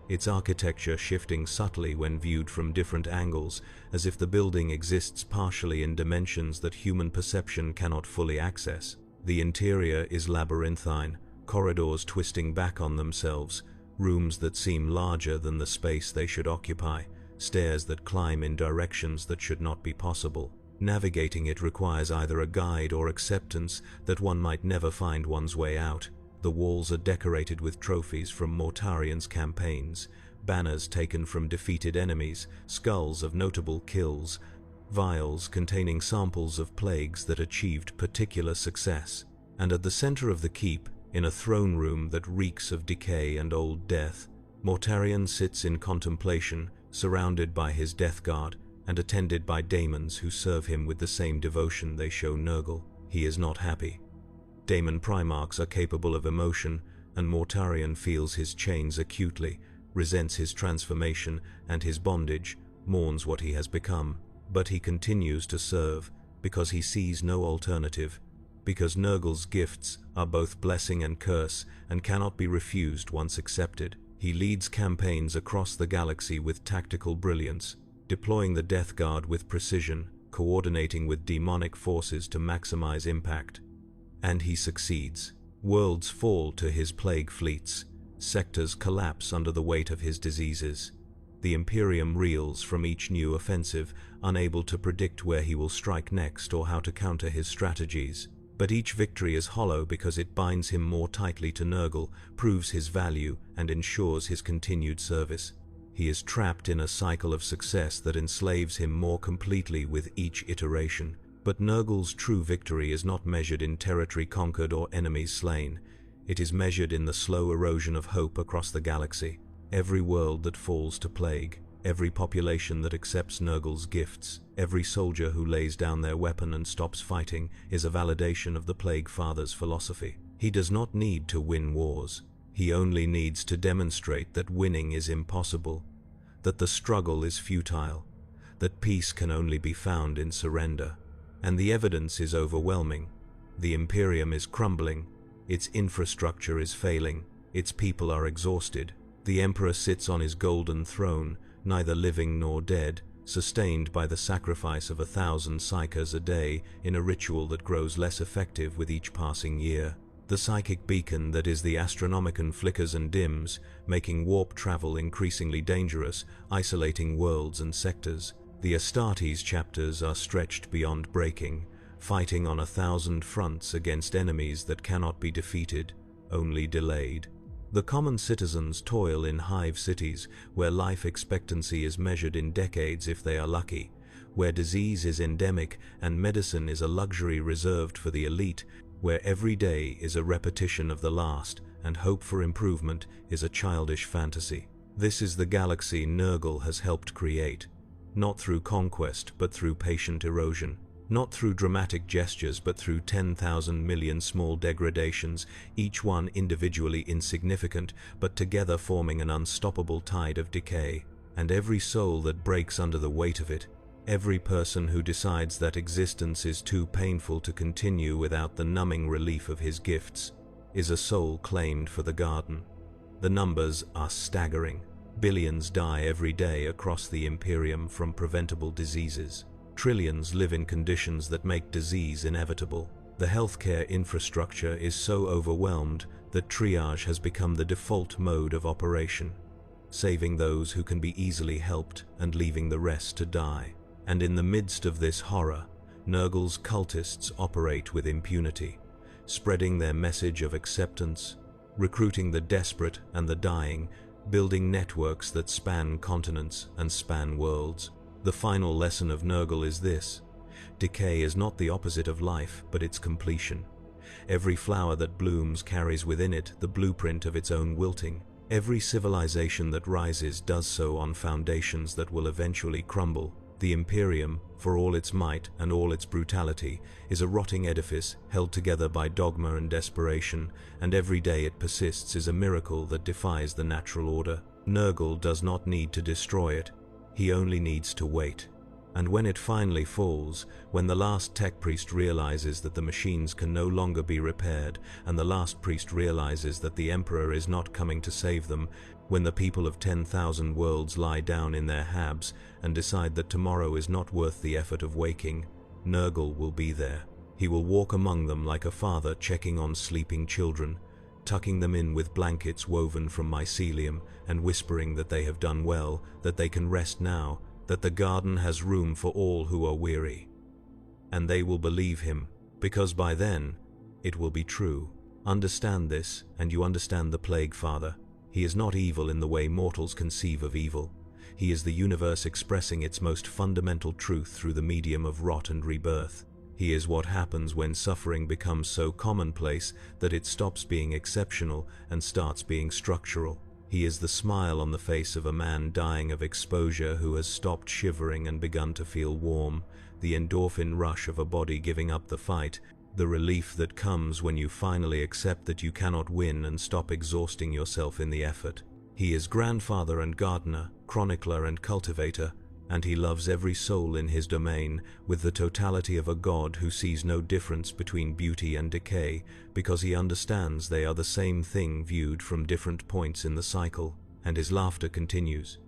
its architecture shifting subtly when viewed from different angles, as if the building exists partially in dimensions that human perception cannot fully access. The interior is labyrinthine, corridors twisting back on themselves, rooms that seem larger than the space they should occupy, stairs that climb in directions that should not be possible. Navigating it requires either a guide or acceptance that one might never find one's way out. The walls are decorated with trophies from Mortarion's campaigns, banners taken from defeated enemies, skulls of notable kills, vials containing samples of plagues that achieved particular success. And at the center of the keep, in a throne room that reeks of decay and old death, Mortarion sits in contemplation, surrounded by his death guard, and attended by daemons who serve him with the same devotion they show Nurgle. He is not happy. Daemon Primarchs are capable of emotion, and Mortarion feels his chains acutely, resents his transformation and his bondage, mourns what he has become. But he continues to serve, because he sees no alternative, because Nurgle's gifts are both blessing and curse, and cannot be refused once accepted. He leads campaigns across the galaxy with tactical brilliance, deploying the Death Guard with precision, coordinating with demonic forces to maximize impact. And he succeeds. Worlds fall to his plague fleets. Sectors collapse under the weight of his diseases. The Imperium reels from each new offensive, unable to predict where he will strike next or how to counter his strategies. But each victory is hollow because it binds him more tightly to Nurgle, proves his value, and ensures his continued service. He is trapped in a cycle of success that enslaves him more completely with each iteration. But Nurgle's true victory is not measured in territory conquered or enemies slain. It is measured in the slow erosion of hope across the galaxy. Every world that falls to plague, every population that accepts Nurgle's gifts, every soldier who lays down their weapon and stops fighting is a validation of the Plague Father's philosophy. He does not need to win wars. He only needs to demonstrate that winning is impossible, that the struggle is futile, that peace can only be found in surrender. And the evidence is overwhelming. The Imperium is crumbling, its infrastructure is failing, its people are exhausted. The Emperor sits on his golden throne, neither living nor dead, sustained by the sacrifice of 1,000 psychers a day in a ritual that grows less effective with each passing year. The psychic beacon that is the Astronomicon flickers and dims, making warp travel increasingly dangerous, isolating worlds and sectors. The Astartes chapters are stretched beyond breaking, fighting on 1,000 fronts against enemies that cannot be defeated, only delayed. The common citizens toil in hive cities, where life expectancy is measured in decades if they are lucky, where disease is endemic and medicine is a luxury reserved for the elite, where every day is a repetition of the last and hope for improvement is a childish fantasy. This is the galaxy Nurgle has helped create, not through conquest but through patient erosion. Not through dramatic gestures, but through 10,000 million small degradations, each one individually insignificant, but together forming an unstoppable tide of decay. And every soul that breaks under the weight of it, every person who decides that existence is too painful to continue without the numbing relief of his gifts, is a soul claimed for the garden. The numbers are staggering. Billions die every day across the Imperium from preventable diseases. Trillions live in conditions that make disease inevitable. The healthcare infrastructure is so overwhelmed that triage has become the default mode of operation, saving those who can be easily helped and leaving the rest to die. And in the midst of this horror, Nurgle's cultists operate with impunity, spreading their message of acceptance, recruiting the desperate and the dying, building networks that span continents and span worlds. The final lesson of Nurgle is this: decay is not the opposite of life, but its completion. Every flower that blooms carries within it the blueprint of its own wilting. Every civilization that rises does so on foundations that will eventually crumble. The Imperium, for all its might and all its brutality, is a rotting edifice held together by dogma and desperation, and every day it persists is a miracle that defies the natural order. Nurgle does not need to destroy it, he only needs to wait. And when it finally falls, when the last tech priest realizes that the machines can no longer be repaired, and the last priest realizes that the Emperor is not coming to save them, when the people of 10,000 worlds lie down in their habs and decide that tomorrow is not worth the effort of waking, Nurgle will be there. He will walk among them like a father checking on sleeping children, tucking them in with blankets woven from mycelium and whispering that they have done well, that they can rest now, that the garden has room for all who are weary. And they will believe him, because by then it will be true. Understand this, and you understand the Plague Father. He is not evil in the way mortals conceive of evil. He is the universe expressing its most fundamental truth through the medium of rot and rebirth. He is what happens when suffering becomes so commonplace that it stops being exceptional and starts being structural. He is the smile on the face of a man dying of exposure who has stopped shivering and begun to feel warm, the endorphin rush of a body giving up the fight, the relief that comes when you finally accept that you cannot win and stop exhausting yourself in the effort. He is grandfather and gardener, chronicler and cultivator, and he loves every soul in his domain with the totality of a god who sees no difference between beauty and decay, because he understands they are the same thing viewed from different points in the cycle. And his laughter continues,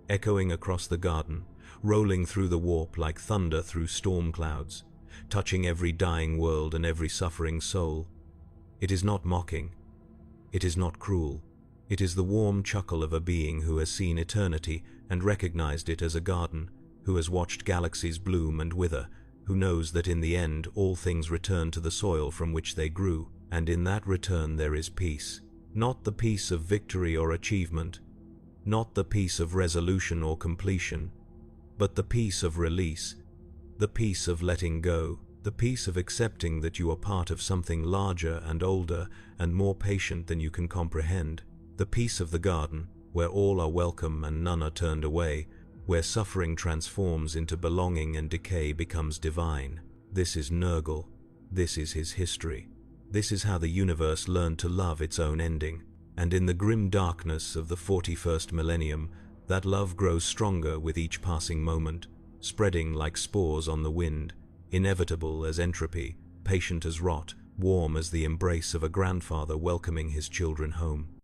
echoing across the garden, rolling through the warp like thunder through storm clouds, touching every dying world and every suffering soul. It is not mocking. It is not cruel. It is the warm chuckle of a being who has seen eternity and recognized it as a garden, who has watched galaxies bloom and wither, who knows that in the end all things return to the soil from which they grew, and in that return there is peace. Not the peace of victory or achievement, not the peace of resolution or completion, but the peace of release, the peace of letting go, the peace of accepting that you are part of something larger and older and more patient than you can comprehend. The peace of the garden, where all are welcome and none are turned away, where suffering transforms into belonging and decay becomes divine. This is Nurgle. This is his history. This is how the universe learned to love its own ending. And in the grim darkness of the 41st millennium, that love grows stronger with each passing moment, spreading like spores on the wind, inevitable as entropy, patient as rot, warm as the embrace of a grandfather welcoming his children home.